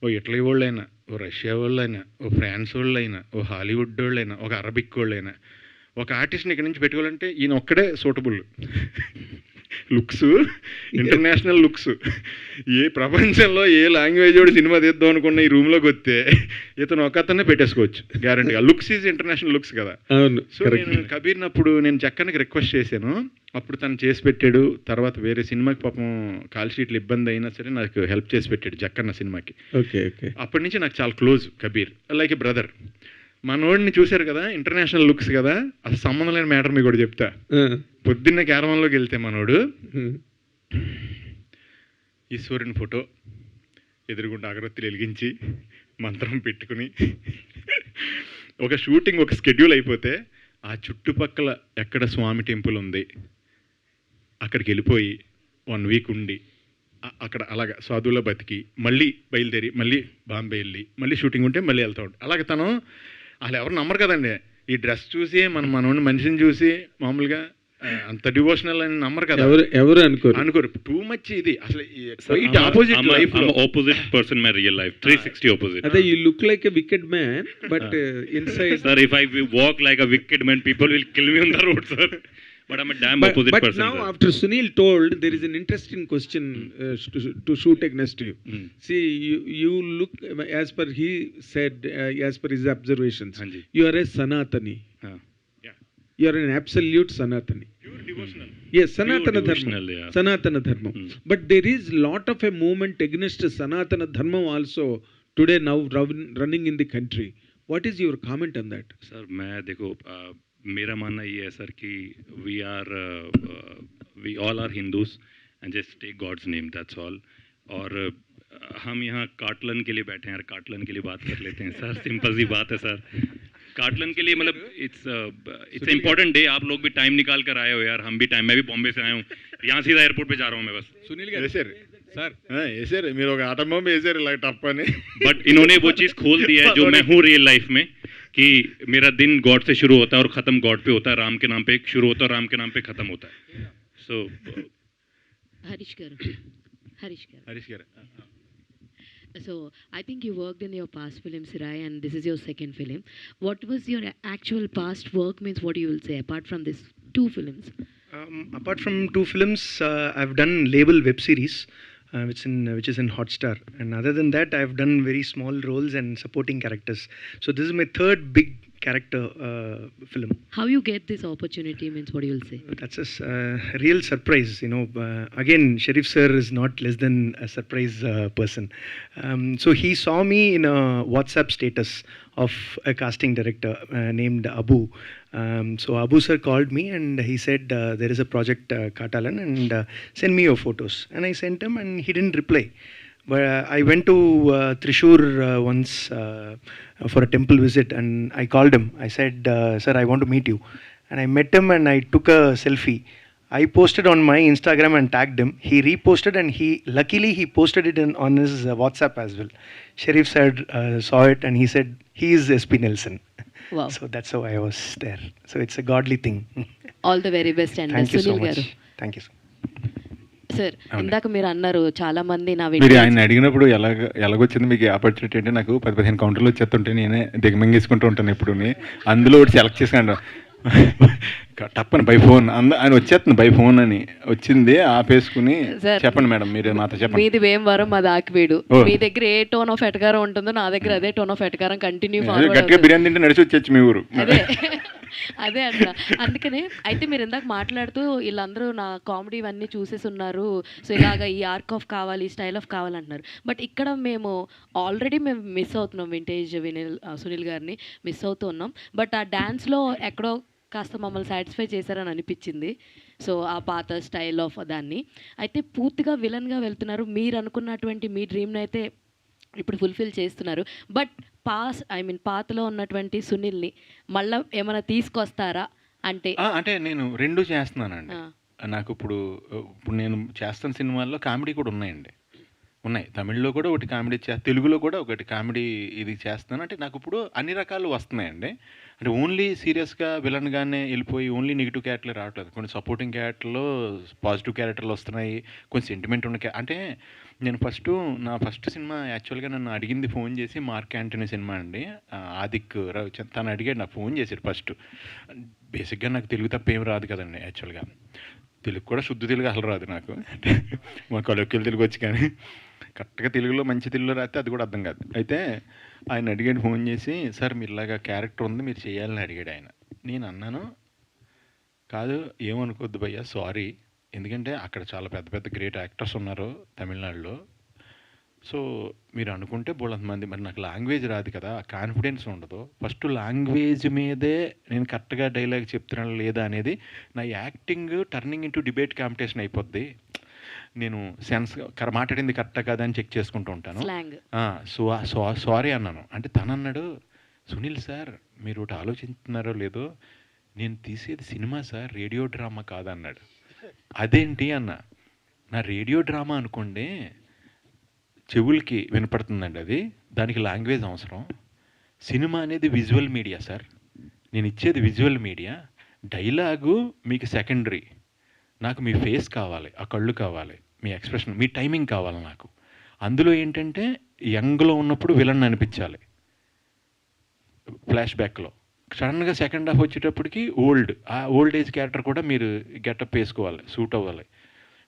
ఓ ఇటలీ వాళ్ళైనా, ఓ రష్యా వాళ్ళైనా, ఓ ఫ్రాన్స్ వాళ్ళైనా, ఓ హాలీవుడ్ వాళ్ళైనా, ఒక అరబిక్ వాళ్ళైనా ఒక ఆర్టిస్ట్ని ఇక్కడ నుంచి పెట్టుకోవాలంటే ఈయన ఒక్కడే సూటబుల్. లుక్స్ ఇంటర్నేషనల్ లుక్స్, ఏ ప్రపంచంలో ఏ లాంగ్వేజ్ వాడు సినిమా తీద్దాం అనుకున్న ఈ రూమ్లోకి వస్తే ఇతను ఒక అతన్నే పెట్టేసుకోవచ్చు గ్యారంటీగా. లుక్స్ ఈజ్ ఇంటర్నేషనల్ లుక్స్ కదా. సో నేను కబీర్నప్పుడు నేను జక్కన్కి రిక్వెస్ట్ చేశాను, అప్పుడు తను చేసి పెట్టాడు. తర్వాత వేరే సినిమాకి పాపం కాల్ షీట్లు ఇబ్బంది అయినా సరే నాకు హెల్ప్ చేసి పెట్టాడు జక్కన్న సినిమాకి. అప్పటి నుంచి నాకు చాలా close Kabir, like a brother. మనోడిని చూశారు కదా, ఇంటర్నేషనల్ లుక్స్ కదా, అసలు సంబంధం లేని మ్యాటర్ మీకు కూడా చెప్తా. పొద్దున్న క్యారవాన్లోకి వెళ్తే మనోడు ఈశ్వరుని ఫోటో ఎదురుగుండా అగరత్తులు వెలిగించి మంత్రం పెట్టుకుని ఒక షూటింగ్ ఒక స్కెడ్యూల్ అయిపోతే ఆ చుట్టుపక్కల ఎక్కడ స్వామి టెంపుల్ ఉంది అక్కడికి వెళ్ళిపోయి 1 వీక్ ఉండి అక్కడ అలాగ సాధువులో బతికి మళ్ళీ బయలుదేరి మళ్ళీ బాంబే వెళ్ళి మళ్ళీ షూటింగ్ ఉంటే మళ్ళీ వెళ్తా ఉంటాడు. అలాగే తను అసలు ఎవరు నమ్మరు కదండి, ఈ డ్రెస్ చూసి మనోడిని మనిషిని చూసి మామూలుగా అంత డివోషనల్ అని నమ్మరు కదా, ఎవరు అనుకోరు. టూ మచ్ ఇది అసలు opposite life opposite person my real life 360 opposite. Adha you look like a wicked man but inside sir if I walk like a wicked man people will kill me on the road sir. But I'm a damn opposite person. But now after Sunil told, there is an interesting question to shoot against you. See, you look, as per he said, as per his observations, you are a Sanatani. You are an absolute Sanatani. Pure devotional. Yes, Sanatana Dharma. Yeah. Sanatana Dharma. But there is lot of a movement against Sanatana Dharma also today now running in the country. What is your comment on that? Sir, मैं देखो मेरा मानना ये है sir कि we all are Hindus and just take God's name, that's all. और हम यहाँ काटलन के लिए बैठे हैं यार, काटलन के लिए बात कर लेते हैं सर, सिंपल सी बात है सर. काटलन के लिए मतलब इट्स इम्पोर्टेंट डे, आप लोग भी टाइम निकाल कर आए हो यार, हम भी टाइम, मैं भी बॉम्बे से आया हूँ, यहाँ सीधा एयरपोर्ट पे जा रहा हूँ मैं बस. सुनील सर सर మీరు ఒక ఆటం బాంబు వేసారు ఇలా టప్ అని. बट इन्होंने वो चीज़ खोल दी है जो मैं हूँ रियल लाइफ में कि मेरा दिन गॉड से शुरू होता है और ख़त्म गॉड पे होता है, राम के नाम पे शुरू होता है और राम के नाम पे ख़त्म होता है. सो హరీష్ గారు So I think you worked in your past film, Sirai, and this is your second film. What was your actual past work? Means what you will say apart from these 2 films? Apart from 2 films, I've done label web series, which is in Hotstar, and other than that, I've done very small roles and supporting characters. So this is my third big character film. How you get this opportunity? Means what you will say? That's a real surprise, you know. Again, Sharif sir is not less than a surprise person. So he saw me in a WhatsApp status of a casting director named Abu. So Abu sir called me and he said, there is a project, Katalan, and send me your photos. And I sent him and he didn't reply. But I went to Thrissur once for a temple visit, and I called him. I said, sir, I want to meet you. And I met him and I took a selfie. I posted on my Instagram and tagged him. He reposted, and luckily he posted it on his WhatsApp as well. Sharif sir saw it and he said, he is SP Nelson. Wow. So that's how I was there. So it's a godly thing. All the very best. And Thank you so Sunil much. garu. Thank you so much. Sir ఇందాక మీరు అన్నారు చాలా మంది నా మీరు ఆయన అడిగినప్పుడు ఎలాగొచ్చింది మీకు ఆపర్చునిటీ అంటే, నాకు 10-15 కౌంటర్లు వచ్చేస్తుంటే నేనే దిగమింగేసుకుంటూ ఉంటాను ఎప్పుడు. అందులో ఒకటి సెలెక్ట్ చేసుకుంటాను టప్పని బై ఫోన్. ఆయన వచ్చేస్తుంది బై ఫోన్ అని వచ్చింది, ఆపేసుకుని చెప్పండి మేడం మీరు నాతో చెప్పండి. మీది వేమవరం, మాది ఆకివీడు. మీ దగ్గర ఏ టోన్ ఆఫ్ ఎటకారం ఉంటుందో నా దగ్గర అదే టోన్ ఆఫ్ ఎటకారం కంటిన్యూ ఫార్వర్డ్. గట్టిగా బిర్యానీ తింటే నడిచి వచ్చేచ్చు మీ ఊరు. అదే అన్న. అందుకనే అయితే మీరు ఇందాక మాట్లాడుతూ వీళ్ళందరూ నా కామెడీ ఇవన్నీ చూసేసి ఉన్నారు, సో ఇలాగ ఈ ఆర్క్ ఆఫ్ కావాలి, ఈ స్టైల్ ఆఫ్ కావాలంటున్నారు. బట్ ఇక్కడ మేము ఆల్రెడీ మిస్ అవుతున్నాం వింటేజ్ సునీల్ గారిని మిస్ అవుతూ ఉన్నాం. బట్ ఆ డ్యాన్స్లో ఎక్కడో కాస్త మమ్మల్ని సాటిస్ఫై చేశారని అనిపించింది. సో ఆ పాత స్టైల్ ఆఫ్ దాన్ని అయితే పూర్తిగా విలన్గా వెళ్తున్నారు. మీరు అనుకున్నటువంటి మీ డ్రీమ్ని అయితే ఇప్పుడు ఫుల్ఫిల్ చేస్తున్నారు. బట్ పాతలో ఉన్నటువంటి సునీల్ని మళ్ళీ ఏమైనా తీసుకొస్తారా అంటే? అంటే నేను 2 చేస్తున్నానండి. నాకు ఇప్పుడు నేను చేస్తున్న సినిమాల్లో కామెడీ కూడా ఉన్నాయి. తమిళ్లో కూడా ఒకటి కామెడీ తెలుగులో కూడా ఒకటి కామెడీ ఇది చేస్తున్నాను. అంటే నాకు ఇప్పుడు అన్ని రకాలు వస్తున్నాయండి. అంటే ఓన్లీ సీరియస్గా విలన్గానే వెళ్ళిపోయి ఓన్లీ నెగిటివ్ క్యారెక్టర్లు రావట్లేదు. కొన్ని సపోర్టింగ్ క్యారెక్టర్లో పాజిటివ్ క్యారెక్టర్లు వస్తున్నాయి, కొన్ని సెంటిమెంట్ ఉన్న అంటే నేను నా ఫస్ట్ సినిమా యాక్చువల్గా నన్ను అడిగింది ఫోన్ చేసి మార్క్ యాంటనీ సినిమా అండి. ఆదిక్ తను అడిగాడు, నాకు ఫోన్ చేశాడు ఫస్ట్. బేసిక్గా నాకు తెలుగు తప్ప ఏం రాదు కదండి. యాక్చువల్గా తెలుగు కూడా శుద్ధ తెలుగు అసలు రాదు నాకు. అంటే మా కొలొక్కిలు తెలుగు వచ్చి, కానీ కరెక్ట్గా తెలుగులో మంచి తెలుగులో రాస్తే అది కూడా అర్థం కాదు. అయితే ఆయన అడిగాడు ఫోన్ చేసి, సార్ మీరు ఇలాగా క్యారెక్టర్ ఉంది మీరు చేయాలని అడిగాడు ఆయన. నేను అన్నాను, కాదు ఏమనుకోద్దు భయ్యా, సారీ, ఎందుకంటే అక్కడ చాలా పెద్ద పెద్ద గ్రేట్ యాక్టర్స్ ఉన్నారు తమిళనాడులో. సో మీరు అనుకుంటే బోళ్ళంతమంది, మరి నాకు లాంగ్వేజ్ రాదు కదా, కాన్ఫిడెన్స్ ఉండదు. ఫస్ట్ లాంగ్వేజ్ మీదే నేను కరెక్ట్గా డైలాగ్ చెప్తున్నాను లేదా అనేది, నా acting turning into debate competition అయిపోద్ది. నేను మాట్లాడింది కరెక్టా కదా అని చెక్ చేసుకుంటూ ఉంటాను. సారీ అన్నాను. అంటే తను అన్నాడు, సునీల్ సార్ మీరు ఒకటి ఆలోచిస్తున్నారో లేదో, నేను తీసేది సినిమా సార్, రేడియో డ్రామా కాదన్నాడు. అదేంటి అన్న, నా రేడియో డ్రామా అనుకోండి చెవులకి వినపడుతుందండి, అది దానికి లాంగ్వేజ్ అవసరం. సినిమా అనేది విజువల్ మీడియా సార్, నేను ఇచ్చేది విజువల్ మీడియా, డైలాగు మీకు సెకండరీ. నాకు మీ ఫేస్ కావాలి, ఆ కళ్ళు కావాలి, మీ ఎక్స్ప్రెషన్, మీ టైమింగ్ కావాలి నాకు. అందులో ఏంటంటే యంగ్లో ఉన్నప్పుడు విలన్ అనిపించాలి, ఫ్లాష్ బ్యాక్లో సడన్గా సెకండ్ హాఫ్ వచ్చేటప్పటికి ఆ ఓల్డ్ ఏజ్ క్యారెక్టర్ కూడా మీరు గెటప్ వేసుకోవాలి, సూట్ అవ్వాలి.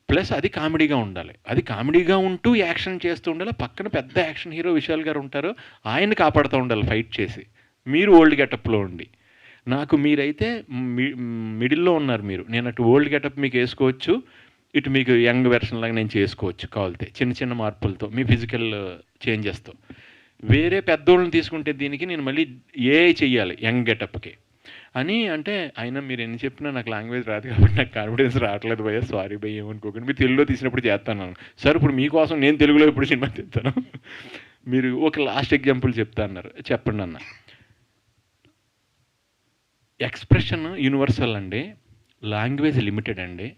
ప్లస్ అది కామెడీగా ఉండాలి, అది కామెడీగా ఉంటూ యాక్షన్ చేస్తూ ఉండాలి. పక్కన పెద్ద యాక్షన్ హీరో విశాల్ గారు ఉంటారు, ఆయన కాపాడుతూ ఉండాలి ఫైట్ చేసి, మీరు ఓల్డ్ గెటప్లో ఉండి. నాకు మీరైతే మిడిల్లో ఉన్నారు మీరు, నేను అటు ఓల్డ్ గెటప్ మీకు వేసుకోవచ్చు, ఇటు మీకు యంగ్ వెర్షన్ లాగా నేను చేసుకోవచ్చు కావాలితే, చిన్న చిన్న మార్పులతో, మీ ఫిజికల్ చేంజెస్తో. వేరే పెద్దోళ్ళని తీసుకుంటే దీనికి నేను మళ్ళీ ఏఐ చెయ్యాలి యంగ్ గెటప్కి అని. అంటే అయినా మీరు ఎన్ని చెప్పినా నాకు లాంగ్వేజ్ రాదు కాబట్టి నాకు కాన్ఫిడెన్స్ రావట్లేదు భయ్యా, సారీ భయ్య ఏమనుకోకండి, మీరు తెలుగులో తీసినప్పుడు చేస్తాను సార్. ఇప్పుడు మీకోసం నేను తెలుగులో ఇప్పుడు సినిమా తీస్తాను, మీరు ఒక లాస్ట్ ఎగ్జాంపుల్ చెప్తా అన్నారు, చెప్పండి అన్న. ఎక్స్ప్రెషన్ యూనివర్సల్ అండి, లాంగ్వేజ్ లిమిటెడ్ అండి.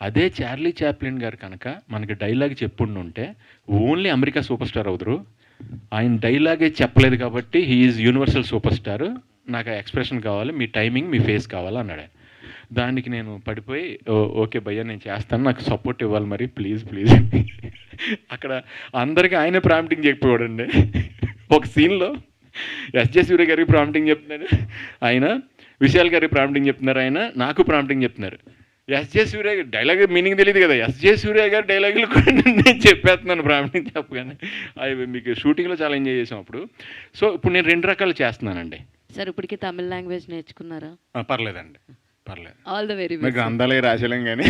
అదే చార్లీ చాప్లిన్ గారు కనుక మనకి డైలాగ్ చెప్పుండుంటే ఓన్లీ అమెరికా సూపర్ స్టార్ అవుతారు. ఆయన డైలాగే చెప్పలేదు కాబట్టి he is universal super star. నాకు ఆ ఎక్స్ప్రెషన్ కావాలి, మీ టైమింగ్, మీ ఫేస్ కావాలి అన్నాడు. దానికి నేను పడిపోయి ఓకే భయ్యా నేను చేస్తాను, నాకు సపోర్ట్ ఇవ్వాలి మరి ప్లీజ్ ప్లీజ్. అక్కడ అందరికీ ఆయనే ప్రాంప్టింగ్ చెప్పేవాడండి. ఒక సీన్లో ఎస్జే సూర్య గారికి ప్రాంప్టింగ్ చెప్తున్నారు ఆయన, విశాల్ గారికి ప్రాంప్టింగ్ చెప్తున్నారు ఆయన, నాకు ప్రాంప్టింగ్ చెప్తున్నారు. ఎస్జే సూర్య డైలాగ్ మీనింగ్ తెలియదు కదా, ఎస్జే సూర్య గారి డైలాగులు కూడా నేను చెప్పేస్తున్నాను ప్రాంప్టింగ్ చెప్పగానే. అవి మీకు షూటింగ్లో చాలా ఎంజాయ్ చేసాం అప్పుడు. సో ఇప్పుడు నేను 2 రకాలు చేస్తున్నానండి. సార్ ఇప్పటికి తమిళ లాంగ్వేజ్ నేర్చుకున్నారా? పర్లేదండి, పర్లేదు. ఆల్ ద వెరీ మీకు బెస్ట్. గ్రంథాలే రాసేలేం కానీ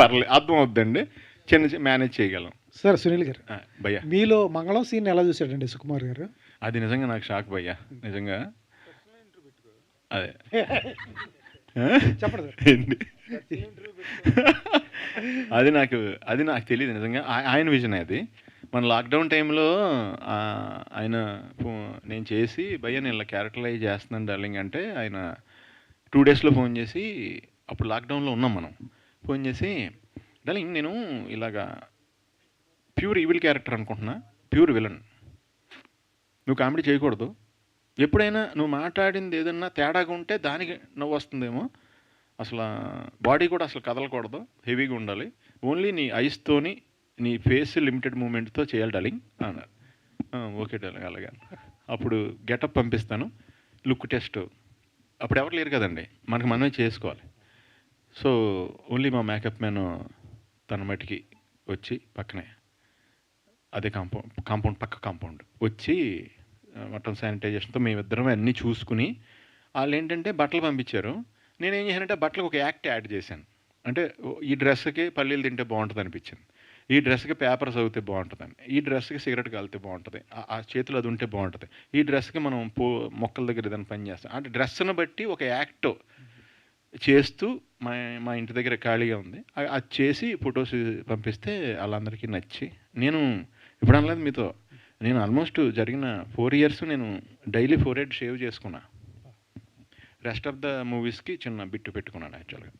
పర్లేదు, అర్థం అవుద్దండి, చిన్న మేనేజ్ చేయగలం. సార్ సునీల్ గారు, భయ్యా మీలో మంగళం సీన్ ఎలా చూశాడండి సుకుమార్ గారు? అది నిజంగా నాకు షాక్ భయ్యా, నిజంగా అదే చెప్పండి సార్. ఏంటి? అది నాకు తెలియదు నిజంగా, ఆయన విజన్ అది. మన లాక్డౌన్ టైంలో ఆయన నేను చేసి భయ్యా నేను ఇలా క్యారెక్టరైజ్ చేస్తున్నాను డార్లింగ్ అంటే, ఆయన 2 డేస్లో ఫోన్ చేసి, అప్పుడు లాక్డౌన్లో ఉన్నాం మనం, ఫోన్ చేసి డార్లింగ్ నేను ఇలాగా ప్యూర్ ఈవిల్ క్యారెక్టర్ అనుకుంటున్నా, ప్యూర్ విలన్, నువ్వు కామెడీ చేయకూడదు, ఎప్పుడైనా నువ్వు మాట్లాడింది ఏదన్నా తేడాగా ఉంటే దానికి నవ్వు వస్తుందేమో, అసలు బాడీ కూడా అసలు కదలకూడదు, హెవీగా ఉండాలి, ఓన్లీ నీ ఐస్తోని నీ ఫేస్ లిమిటెడ్ మూమెంట్తో చేయాలి డార్లింగ్ అన్నారు. ఓకే డార్లింగ్ అలాగే. అప్పుడు గెటప్ పంపిస్తాను, లుక్ టెస్ట్, అప్పుడు ఎవరు లేరు కదండి, మనకు మనమే చేసుకోవాలి. సో ఓన్లీ మా మేకప్ మ్యాన్ తన మటుకి వచ్చి పక్కనే అదే పక్క కాంపౌండ్ వచ్చి మొత్తం శానిటైజేషన్తో మేమిద్దరం అన్నీ చూసుకుని, వాళ్ళు ఏంటంటే బట్టలు పంపించారు, నేనేం చేశానంటే బట్టలకు ఒక యాక్ట్ యాడ్ చేశాను. అంటే ఈ డ్రెస్కి పల్లీలు తింటే బాగుంటుంది అనిపించింది, ఈ డ్రెస్కి పేపర్స్ అవుతే బాగుంటుందని, ఈ డ్రెస్కి సిగరెట్ కాలితే బాగుంటుంది, ఆ చేతులు అది ఉంటే బాగుంటుంది, ఈ డ్రెస్కి మనం మొక్కల దగ్గర ఏదైనా పని చేస్తాం అంటే డ్రెస్ను బట్టి ఒక యాక్ట్ చేస్తూ మా ఇంటి దగ్గర ఖాళీగా ఉంది, అది చేసి ఫొటోస్ పంపిస్తే వాళ్ళందరికీ నచ్చి, నేను ఇప్పుడు అనలేదు మీతో, నేను ఆల్మోస్ట్ జరిగిన 4 years నేను డైలీ 4 head షేవ్ చేసుకున్నా, రెస్ట్ ఆఫ్ ద మూవీస్కి చిన్న బిట్టు పెట్టుకున్నాను యాక్చువల్గా.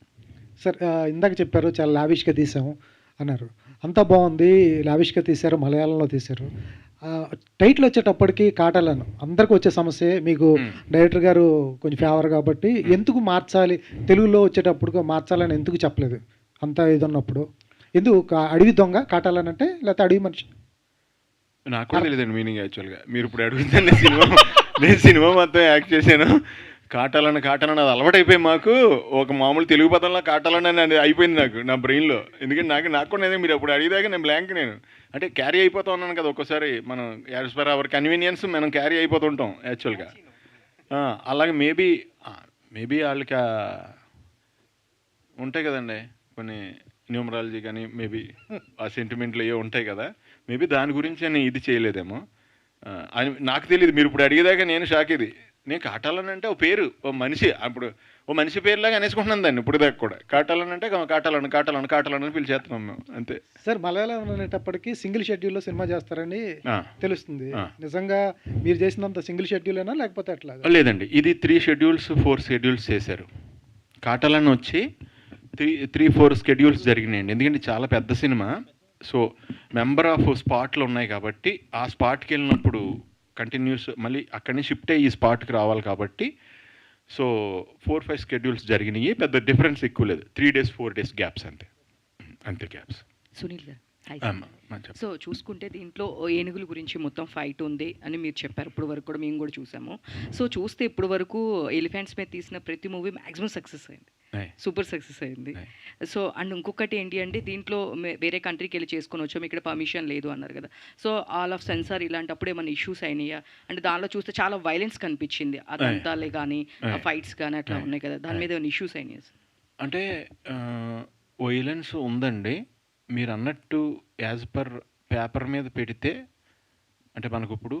సార్ ఇందాక చెప్పారు చాలా లావిష్గా తీసాము అన్నారు, అంతా బాగుంది, లావిష్గా తీశారు, మలయాళంలో తీశారు. టైటిల్ వచ్చేటప్పటికి కాటాలను అందరికీ వచ్చే సమస్య, మీకు డైరెక్టర్ గారు కొంచెం ఫేవర్ కాబట్టి ఎందుకు మార్చాలి, తెలుగులో వచ్చేటప్పుడు మార్చాలని ఎందుకు చెప్పలేదు? అంత ఇది ఉన్నప్పుడు ఎందుకు అడవి దొంగ కాటాలనంటే, లేకపోతే అడవి మనిషి? నాకు కూడా తెలియదండి మీనింగ్ యాక్చువల్గా, మీరు ఇప్పుడు అడుగుతాను. నేను సినిమా మొత్తం యాక్ట్ చేశాను, కాటాలని అది అలవాటైపోయి మాకు ఒక మామూలు తెలుగు పదంలో కాటాలని అది అయిపోయింది నాకు నా బ్రెయిన్లో. ఎందుకంటే నాకు కూడా మీరు అప్పుడు అడిగిదాకా నేను బ్లాంక్, నేను అంటే క్యారీ అయిపోతూ ఉన్నాను కదా ఒక్కోసారి, మనం యాజ్ పర్ అవర్ కన్వీనియన్స్ మనం క్యారీ అయిపోతుంటాం యాక్చువల్గా. అలాగే మేబీ వాళ్ళకి ఉంటాయి కదండి కొన్ని న్యూమరాలజీ కానీ, మేబీ ఆ సెంటిమెంట్లు ఏవో ఉంటాయి కదా, మేబీ దాని గురించి నేను ఇది చేయలేదేమో అని నాకు తెలియదు. మీరు ఇప్పుడు అడిగేదాకా నేను షాక్. ఇది నేను కాటాలని అంటే ఓ పేరు, ఓ మనిషి, అప్పుడు ఓ మనిషి పేరులాగా అనేసుకుంటున్నాను దాన్ని ఇప్పుడు దాకా కూడా. కాటాలని అంటే కాటాలని పిలిచేస్తున్నాం మేము అంతే. సార్ మలయాళం అనేటప్పటికీ సింగిల్ షెడ్యూల్లో సినిమా చేస్తారని తెలుస్తుంది, నిజంగా మీరు చేసినంత సింగిల్ షెడ్యూలేనా లేకపోతే ఎట్లా? లేదండి, ఇది 3 schedules 4 schedules చేశారు. కాటాలని వచ్చి 3-4 schedules జరిగినాయండి, ఎందుకంటే చాలా పెద్ద సినిమా. సో మెంబర్ ఆఫ్ స్పాట్లు ఉన్నాయి కాబట్టి ఆ స్పాట్కి వెళ్ళినప్పుడు కంటిన్యూస్ మళ్ళీ అక్కడి నుంచి షిఫ్ట్ అయ్యి ఈ స్పాట్కి రావాలి కాబట్టి, సో 4-5 schedules జరిగినాయి, పెద్ద డిఫరెన్స్ ఎక్కువ లేదు, 3 days 4 days గ్యాప్స్ అంతే గ్యాప్స్. సునీల్ గారు, సో చూసుకుంటే దీంట్లో ఏనుగుల గురించి మొత్తం ఫైట్ ఉంది అని మీరు చెప్పారు, ఇప్పుడు వరకు కూడా మేము కూడా చూసాము. సో చూస్తే ఇప్పుడు వరకు ఎలిఫెంట్స్ మీద తీసిన ప్రతి మూవీ మ్యాక్సిమం సక్సెస్ అయింది, సూపర్ సక్సెస్ అయింది. సో అండ్ ఇంకొకటి ఏంటి అంటే దీంట్లో వేరే కంట్రీకి వెళ్ళి చేసుకొని వచ్చాము, ఇక్కడ పర్మిషన్ లేదు అన్నారు కదా, సో ఆల్ ఆఫ్ సెన్సార్ ఇలాంటప్పుడు ఏమైనా ఇష్యూస్ అయినాయా? అంటే దానిలో చూస్తే చాలా వైలెన్స్ కనిపించింది, అదంతాలే కానీ ఫైట్స్ కానీ అట్లా ఉన్నాయి కదా, దాని మీద ఏమైనా ఇష్యూస్ అయినాయా? అంటే వైలెన్స్ ఉందండి, మీరు అన్నట్టు యాజ్ పర్ పేపర్ మీద పెడితే, అంటే మనకు ఇప్పుడు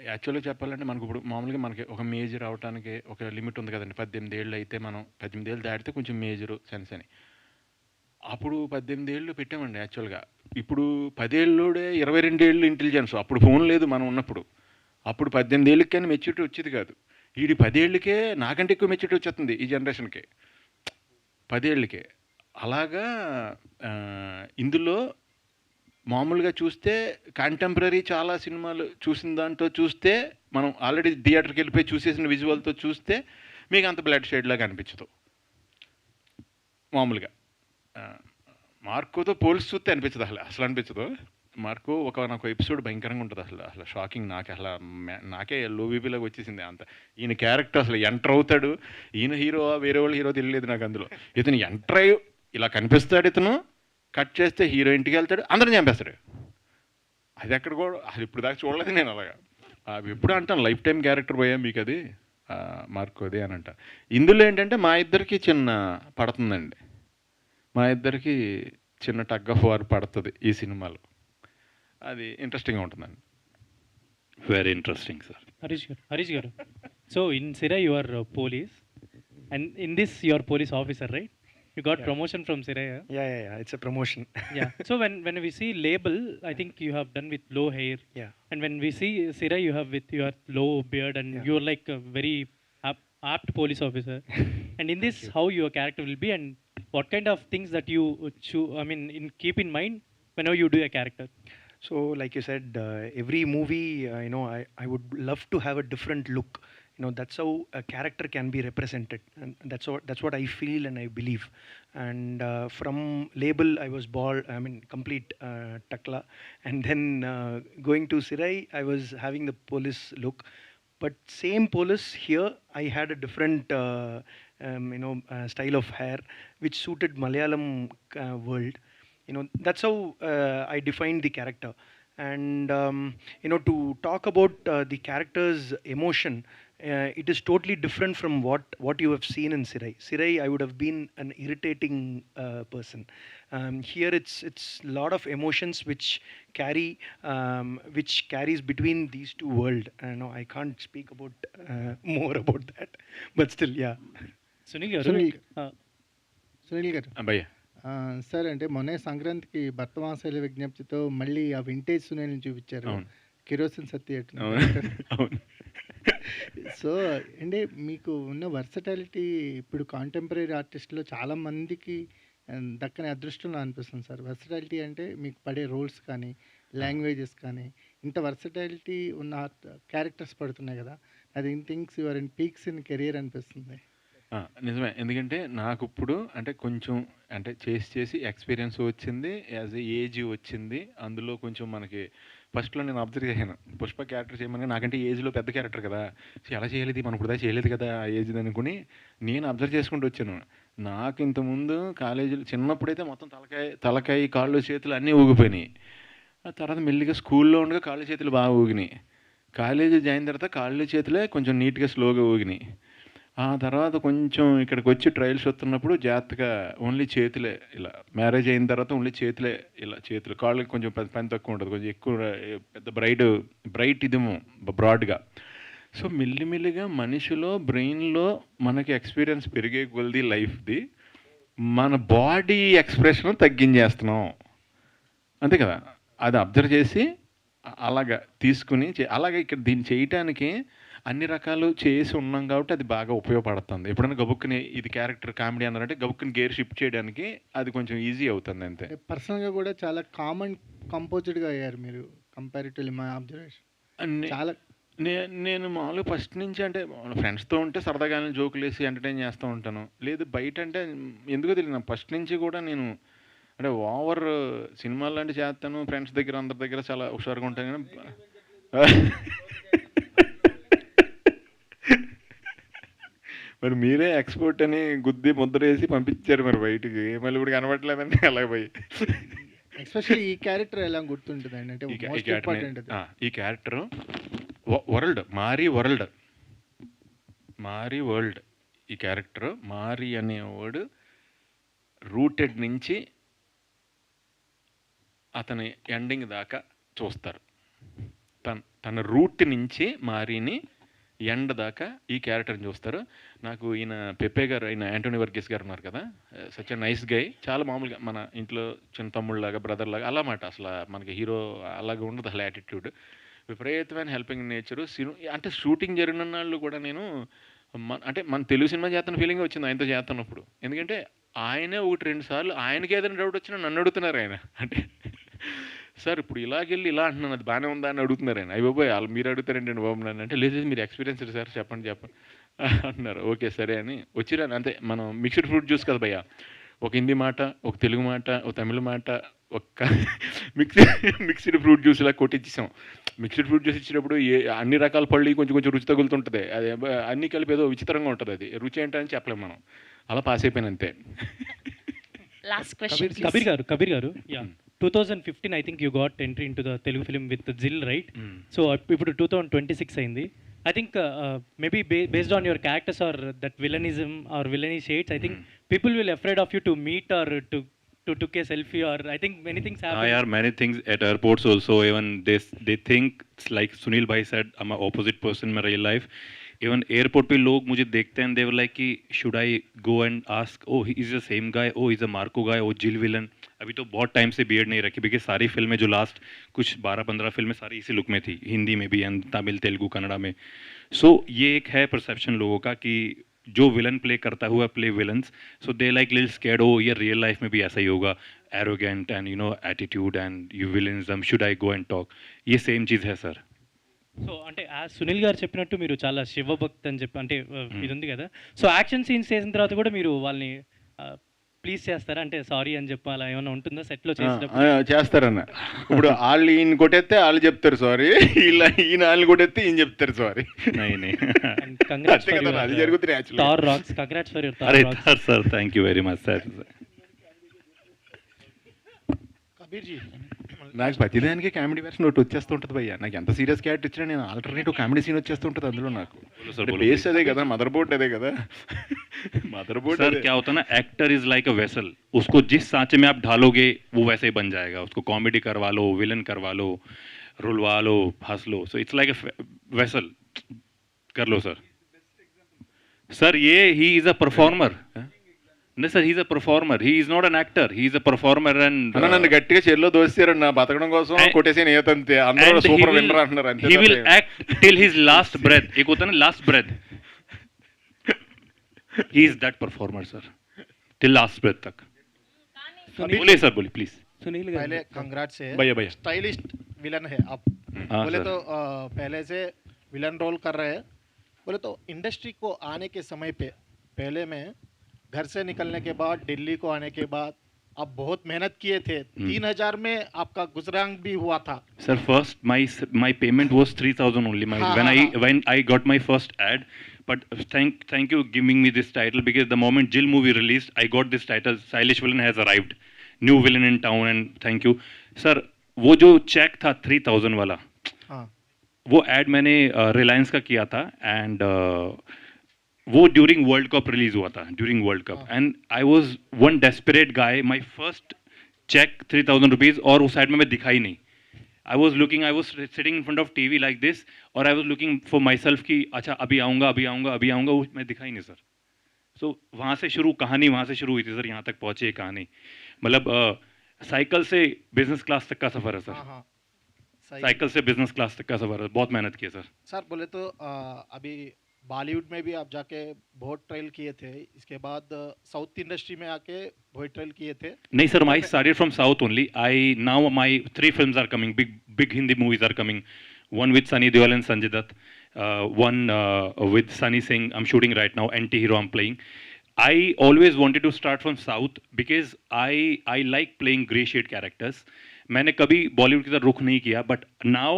యాక్చువల్గా చెప్పాలంటే మనకు ఇప్పుడు మామూలుగా మనకి ఒక మేజర్ అవడానికి ఒక లిమిట్ ఉంది కదండి. 18 ఏళ్ళు అయితే మనం 18 ఏళ్ళు దాటితే కొంచెం మేజరు సెన్స్ అని, అప్పుడు 18 ఏళ్ళు పెట్టామండి యాక్చువల్గా. ఇప్పుడు 10 ఏళ్ళోడే 22 ఏళ్ళు ఇంటెలిజెన్స్, అప్పుడు ఫోన్ లేదు మనం ఉన్నప్పుడు, అప్పుడు 18 ఏళ్ళకి కానీ మెచ్యూరిటీ వచ్చేది కాదు. వీడి 10 ఏళ్ళకే నాకంటే ఎక్కువ మెచ్యూరిటీ వచ్చేస్తుంది ఈ జనరేషన్కి 10 ఏళ్ళకే. అలాగా ఇందులో మామూలుగా చూస్తే కాంటెంపరీ చాలా సినిమాలు చూసిన దాంట్లో చూస్తే, మనం ఆల్రెడీ థియేటర్కి వెళ్ళిపోయి చూసేసిన విజువల్తో చూస్తే మీకు అంత బ్లడ్ షేడ్లాగా అనిపించదు మామూలుగా. మార్కోతో పోల్చి చూస్తే అనిపించదు, అసలు అనిపించదు. మార్కో నాకు ఎపిసోడ్ భయంకరంగా ఉంటుంది, అసలు షాకింగ్. నాకే లో బీపీలోకి వచ్చేసింది అంత. ఈయన క్యారెక్టర్ అసలు ఎంటర్ అవుతాడు, ఈయన హీరో వేరే వాళ్ళు హీరో తెలియలేదు నాకు అందులో. ఇతను ఎంటర్ అయ్యి ఇలా కనిపిస్తాడు, ఇతను కట్ చేస్తే హీరో ఇంటికి వెళ్తాడు, అందరం చంపేస్తాడు. అది ఎక్కడ కూడా అది ఇప్పుడు దాకా చూడలేదు నేను అలాగా. అవి ఎప్పుడు అంటాను లైఫ్ టైం క్యారెక్టర్ పోయా మీకు అది మార్కోది అని అంట. ఇందులో ఏంటంటే మా ఇద్దరికి చిన్న పడుతుందండి, మా ఇద్దరికి చిన్న టగ్ ఆఫ్ వార్ పడుతుంది ఈ సినిమాలో. అది ఇంట్రెస్టింగ్గా ఉంటుందండి. Very interesting sir. Harish garu, so in Sira you are police and in this you are police officer, right? You got promotion from Siraya. Yeah. It's a promotion. Yeah. So when we see label, I think you have done with low hair. Yeah. And when we see Siraya, you have with your low beard, and you're like a very apt police officer. And in this, how your character will be, and what kind of things that you keep in mind whenever you do a character. So, like you said, every movie, I would love to have a different look. That's how a character can be represented, and that's what I feel and I believe. And from label, I was bald, complete takla, and then going to Sirai, I was having the police look. But same police here, I had a different style of hair which suited Malayalam world. That's how I defined the character. And to talk about the character's emotion, it is totally different from what you have seen in Sirai. Sirai, I would have been an irritating person. Here, it's lot of emotions which carries between these two worlds. I can't speak about more about that, but still, yeah. Sunil గారు భయ్యా sir, అంటే మొన్నే సంక్రాంతికి భర్తమాసాల విజ్ఞప్తితో మళ్ళీ ఆ vintage సునీల్ని చూపించారు, kerosene సత్య. So అంటే మీకు ఉన్న వర్సటాలిటీ ఇప్పుడు కాంటెంపరీ ఆర్టిస్ట్లో చాలా మందికి దక్కని అదృష్టంలో అనిపిస్తుంది సార్. వర్సటాలిటీ అంటే మీకు పడే రోల్స్ కానీ లాంగ్వేజెస్ కానీ ఇంత వర్సటాలిటీ ఉన్న క్యారెక్టర్స్ పడుతున్నాయి కదా, అది things your in peaks in career అనిపిస్తుంది. నిజమే, ఎందుకంటే నాకు ఇప్పుడు అంటే కొంచెం అంటే చేసి ఎక్స్పీరియన్స్ వచ్చింది, యాజ్ ఏజ్ వచ్చింది. అందులో కొంచెం మనకి ఫస్ట్లో నేను అబ్జర్వ్ చేశాను, పుష్ప క్యారెక్టర్ చేయమని నాకంటే ఏజ్లో పెద్ద క్యారెక్టర్ కదా, ఎలా చేయలేదు మనం ఇప్పుడు చేయలేదు కదా ఆ ఏజ్ అనుకుని నేను అబ్జర్వ్ చేసుకుంటూ వచ్చాను. నాకు ఇంతకుముందు కాలేజీలో చిన్నప్పుడైతే మొత్తం తలకాయ కాళ్ళు చేతులు అన్నీ ఊగిపోయినాయి. ఆ తర్వాత మెల్లిగా స్కూల్లో ఉండగా కాళ్ళు చేతులు బాగా ఊగినాయి. కాలేజీ జాయిన్ తర్వాత కాళ్ళు చేతులే కొంచెం నీట్గా స్లోగా ఊగినాయి. ఆ తర్వాత కొంచెం ఇక్కడికి వచ్చి ట్రయల్స్ వస్తున్నప్పుడు జాగ్రత్తగా ఓన్లీ చేతులే ఇలా, మ్యారేజ్ అయిన తర్వాత ఓన్లీ చేతులే ఇలా, చేతులు కాళ్ళకి కొంచెం పని తక్కువ ఉంటుంది, కొంచెం ఎక్కువ పెద్ద బ్రైట్ ఇదేమో బ్రాడ్గా. సో మెల్లిమెల్లిగా మనిషిలో బ్రెయిన్లో మనకి ఎక్స్పీరియన్స్ పెరిగే కొలది లైఫ్ది మన బాడీ ఎక్స్ప్రెషన్ తగ్గించేస్తున్నాం, అంతే కదా. అది అబ్జర్వ్ చేసి అలాగా తీసుకుని అలాగే ఇక్కడ దీన్ని చేయటానికి అన్ని రకాలు చేసి ఉన్నాం కాబట్టి అది బాగా ఉపయోగపడుతుంది. ఎప్పుడైనా గబుక్కుని ఇది క్యారెక్టర్ కామెడీ అన్నారంటే గబుక్కుని గేర్ షిఫ్ట్ చేయడానికి అది కొంచెం ఈజీ అవుతుంది అంతే. పర్సనల్గా కూడా చాలా కంపోజ్డ్గా అయ్యారు మీరు కంపారిటివ్లీ, మా అబ్జర్వేషన్ చాలా. నేను మామూలుగా ఫస్ట్ నుంచి అంటే ఫ్రెండ్స్తో ఉంటే సరదాగా జోకులు వేసి ఎంటర్టైన్ చేస్తూ ఉంటాను. లేదు బయట అంటే ఎందుకో తెలియదు, ఫస్ట్ నుంచి కూడా నేను అంటే ఓవర్ సినిమాలు లాంటి చేస్తాను, ఫ్రెండ్స్ దగ్గర అందరి దగ్గర చాలా హుషారుగా ఉంటాను. మరి మీరే ఎక్స్పోర్ట్ అని గుద్ది ముద్ర వేసి పంపించారు మరి బయటికి, మళ్ళీ ఇప్పుడు కనబడలేదండి అలా పోయి. ఎస్పెషల్లీ ఈ క్యారెక్టర్ ఎలా గుర్తుంటుందండి అంటే ఈ క్యారెక్టర్ వరల్డ్ మారీ వరల్డ్ ఈ క్యారెక్టర్ మారీ అనేవాడు రూటెడ్ నుంచి అతని ఎండింగ్ దాకా చూస్తారు. తన రూట్ నుంచి మారీని ఎండ్ దాకా ఈ క్యారెక్టర్ని చూస్తారు. నాకు ఈయన పెప్పే గారు, ఆయన యాంటోనీ వర్గీస్ గారు ఉన్నారు కదా, సచ్ ఎ నైస్ గై, చాలా మామూలుగా మన ఇంట్లో చిన్న తమ్ముళ్ళలాగా బ్రదర్ లాగా అలా మాట. అసలు మనకి హీరో అలాగే ఉండదు అసలు యాటిట్యూడ్, విపరీతమైన హెల్పింగ్ నేచరు. అంటే షూటింగ్ జరిగిన వాళ్ళు కూడా నేను అంటే మన తెలుగు సినిమా చేస్తున్న ఫీలింగ్ వచ్చింది ఆయనతో చేస్తున్నప్పుడు. ఎందుకంటే ఆయనే 1-2 సార్లు ఆయనకి ఏదైనా డౌట్ వచ్చినా నన్ను అడుగుతున్నారు ఆయన. అంటే సార్ ఇప్పుడు ఇలాగెళ్ళి ఇలా అంటున్నాను, అది బాగానే ఉందా అని అడుగుతున్నారు ఆయన. అయ్యి బాబోయ్ వాళ్ళు మీరు అడుగుతారండి బాబు నన్ను అంటే, లేదు మీరు ఎక్స్పీరియన్స్ సార్ చెప్పండి అన్నారు. ఓకే సరే అని వచ్చిరాను అంతే. మనం మిక్స్డ్ ఫ్రూట్ జ్యూస్ కదా భయ్య, ఒక హిందీ మాట, ఒక తెలుగు మాట, ఒక తమిళ మాట, ఒక మిక్స్డ్ ఫ్రూట్ జ్యూస్లా కొట్టించేసాం. మిక్స్డ్ ఫ్రూట్ జ్యూస్ ఇచ్చినప్పుడు అన్ని రకాల పళ్ళు కొంచెం కొంచెం రుచి తగులుతుంటుంది. అది అన్ని కలిపి ఏదో విచిత్రంగా ఉంటుంది. అది రుచి ఏంటని చెప్పలేము మనం. అలా పాస్ అయిపోయాను అంతే. లాస్ట్ క్వశ్చన్ కబీర్ గారు yeah 2015 I think you got entry in to the Telugu film with జిల్ రైట్. సో ఇప్పుడు 2026 అయింది. I think maybe based on your characters or that villainism or villainy shades, I think people will afraid of you to meet or to took a selfie, or I think many things happen. There are many things at airports also. Even they think it's like Sunil bhai said, I'm an opposite person in my real life. Even airport पे लोग मुझे देखते हैं, they were like कि should I go and ask, oh he is the same guy, oh he's a Marco guy, oh Jill villain. अभी तो बहुत time से बियर्ड नहीं रखी, बिकॉज सारी फिल्में जो लास्ट कुछ 12-15 फिल्में सारी इसी लुक में थी, हिंदी में भी एंड तमिल तेलुगु कन्नड़ा में. सो ये एक है परसेप्शन लोगों का कि जो विलन प्ले करता हुआ play villains, so they like little scared, oh ये रियल लाइफ में भी ऐसा ही होगा, arrogant and you know attitude and you villainism, should I go and talk, ये सेम चीज़ है सर. సో అంటే ఆ సునీల్ గారు చెప్పినట్టు మీరు చాలా శివభక్తి అని చెప్పి అంటే ఇది ఉంది కదా, సో యాక్షన్ సీన్స్ చేసిన తర్వాత కూడా మీరు వాళ్ళని ప్లీజ్ చేస్తారా, అంటే సారీ అని చెప్పి అలా ఏమైనా ఉంటుందా సెట్లో చేసినప్పుడు? చేస్తారన్న. ఇప్పుడు వాళ్ళు ఈయన కొట్టేస్తే వాళ్ళు చెప్తారు సారీ, ఈయన వాళ్ళని కొట్టేస్తే ఈయన చెప్తారు సారీ. అది జరుగుతుంది. Thar rocks, congrats for your అరే Thar sir, thank you very much sir. నాకు ప్రతిదానికి కామెడీ వెర్షన్ ఒకటి వచ్చేస్తుంటుంది భయ్య. నాకు ఎంత సీరియస్ క్యారెక్టర్ ఇచ్చినా నేను ఆల్టర్నేటివ్ కామెడీ సీన్ వచ్చేస్తుంటుంది అందులో. నాకు బేస్ అదే కదా, మదర్ బోర్డ్ అదే కదా. मदर बोर्ड सर क्या होता है ना, actor is like a vessel, उसको जिस सांचे में आप ढालोगे वो वैसे ही बन जाएगा. उसको कॉमेडी करवा लो, विलन करवा लो, रुलवा लो, हंस लो, so it's like a vessel. कर लो सर. सर ये ही इज अ परफॉर्मर. नहीं sir, he is a performer, he is not an actor, he is a performer. And నన్ను గట్టిగా చెల్లో దోస్తారు నా బతకడం కోసం కొట్టేసి నేతంతే అందరూ సూపర్ విన్నర్ అంటున్నారు అంతే. he will act till his last breath. एक होता है ना last breath, he is that performer sir, till last breath तक. बोलिए सर, बोलिए प्लीज. सुनील पहले कंग्रेट्स है भैया भैया, स्टाइलिश विलन है आप. बोले तो पहले से विलन रोल कर रहे हैं. बोले तो इंडस्ट्री को आने के समय पे पहले में घर से निकलने के बाद दिल्ली को आने के बाद आप बहुत मेहनत किए थे. 3000 में आपका गुजरान भी हुआ था. Sir, first my payment was 3000 only. When I got my first ad, but thank you giving me this title, because the moment Jill movie released, I got this title, Stylish Villain has arrived, new villain in town, and thank you sir. वो जो check था 3000 वाला, वो ad मैंने रिलायंस का किया था, and वो ड्यूरिंग वर्ल्ड कप रिलीज हुआ था, during world cup, and I was one desperate guy. My first cheque 3000 rupees, और उस साइड में मैं दिखाई नहीं. I was sitting in front of TV like this, और I was looking for myself कि अच्छा अभी आऊँगा अभी आऊँगा अभी आऊँगा, वो मैं दिखाई नहीं सर. सो वहाँ से शुरू कहानी, वहाँ से शुरू हुई थी सर, यहाँ तक पहुँची ये कहानी. मतलब साइकिल से बिजनेस क्लास तक का सफ़र है सर. साइकिल से बिजनेस क्लास तक का सफ़र है, बहुत मेहनत की है सर. सर बोले तो अभी बॉलीवुड में भी आप जाके बहुत ट्रेल किए थे, इसके बाद साउथ इंडस्ट्री में आके बहुत ट्रेल किए थे. नहीं sir, I started from South only. Now my 3 films are coming, big Hindi movies are coming. One with Sunny Deol and Sanjay Dutt, one with Sunny Singh. I'm shooting right now. Anti-hero I'm playing. I always wanted to start from South because I like playing grey shade characters. मैंने कभी बॉलीवुड की तरफ रुख नहीं किया, but now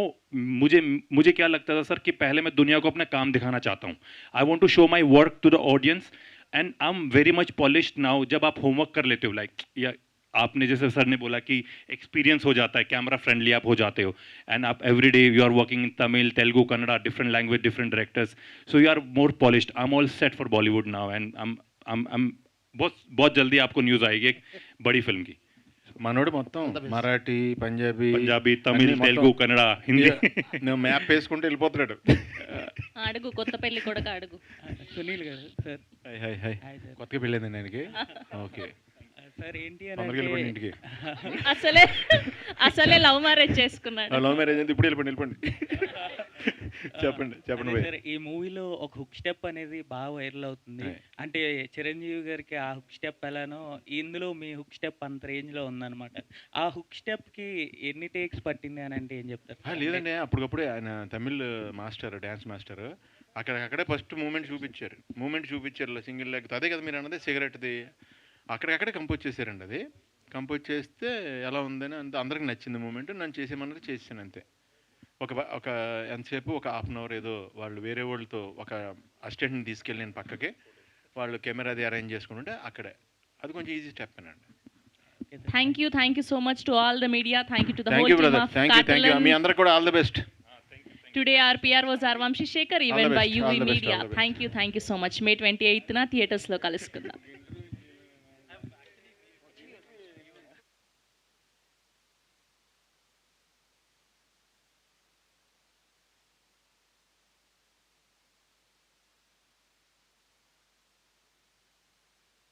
मुझे क्या लगता था सर कि पहले मैं दुनिया को अपना काम दिखाना चाहता हूँ. I want to show my work to the audience, and I am very much polished now. जब आप होमवर्क कर लेते हो, लाइक या आपने जैसे सर ने बोला कि एक्सपीरियंस हो जाता है, कैमरा फ्रेंडली आप हो जाते हो, एंड आप every day you are working in Tamil, Telugu, Kannada, different language, different directors, so you are more polished. I am all set for Bollywood now, and बहुत जल्दी आपको न्यूज़ आएगी एक बड़ी फिल्म की. మనోడు మొత్తం మరాఠీ, పంజాబీ, తమిళ్, తెలుగు, కన్నడ, హిందీ నువ్వు మ్యాప్ వేసుకుంటూ వెళ్ళిపోతున్నాడు. అడుగు, కొత్త పెళ్లి కొడుకు అడుగు. సునీల్ గారు సార్. హై కొత్తగా పెళ్ళైందండి ఆయనకి. ఓకే సార్, ఏంటి ఇంటికి అసలే లవ్ మ్యారేజ్ చేసుకున్నాడు. లవ్ మ్యారేజ్ అంటే ఇప్పుడు వెళ్ళిపోండి. చెప్పండి సార్, ఈ మూవీలో ఒక హుక్ స్టెప్ అనేది బాగా వైరల్ అవుతుంది. అంటే చిరంజీవి గారికి ఆ హుక్ స్టెప్ ఎలానో ఇందులో మీ హుక్ స్టెప్ అంత రేంజ్ లో ఉందన్నమాట. ఆ హుక్ స్టెప్ కి ఎన్ని టేక్స్ పట్టింది అని అంటే ఏం చెప్తారు? లేదండి, అప్పటికప్పుడే ఆయన తమిళ్ మాస్టర్, డ్యాన్స్ మాస్టర్, అక్కడికక్కడే ఫస్ట్ మూమెంట్ చూపించారు సింగిల్ లెగ్, అదే కదా మీరు అన్నది సిగరెట్ది. అక్కడికక్కడే కంపోజ్ చేశారండి. అది కంపోజ్ చేస్తే ఎలా ఉందని అందరికి నచ్చింది మూమెంట్. నన్ను చేసేమన్నది చేసాను అంతే. ఒక ఎంతసేపు ఒక హాఫ్ అన్ అవర్ ఏదో వాళ్ళు వేరే వాళ్ళతో ఒక అసిస్టెంట్ని తీసుకెళ్ళి నేను పక్కకి వాళ్ళు కెమెరా అది అరేంజ్ చేసుకుంటుంటే అక్కడే అది కొంచెం ఈజీ స్టెప్ అండి. Thank you so much to all the media. Thank you to the Thank whole you, team brother. of Thank you. Catalan. మీ అందరికి కూడా all the best. Today our PR was Arvamshi Shekhar, All even the by best, UV all the best, Media. all the best. Thank you so much. May 28th na theatres lo kaluskundaam.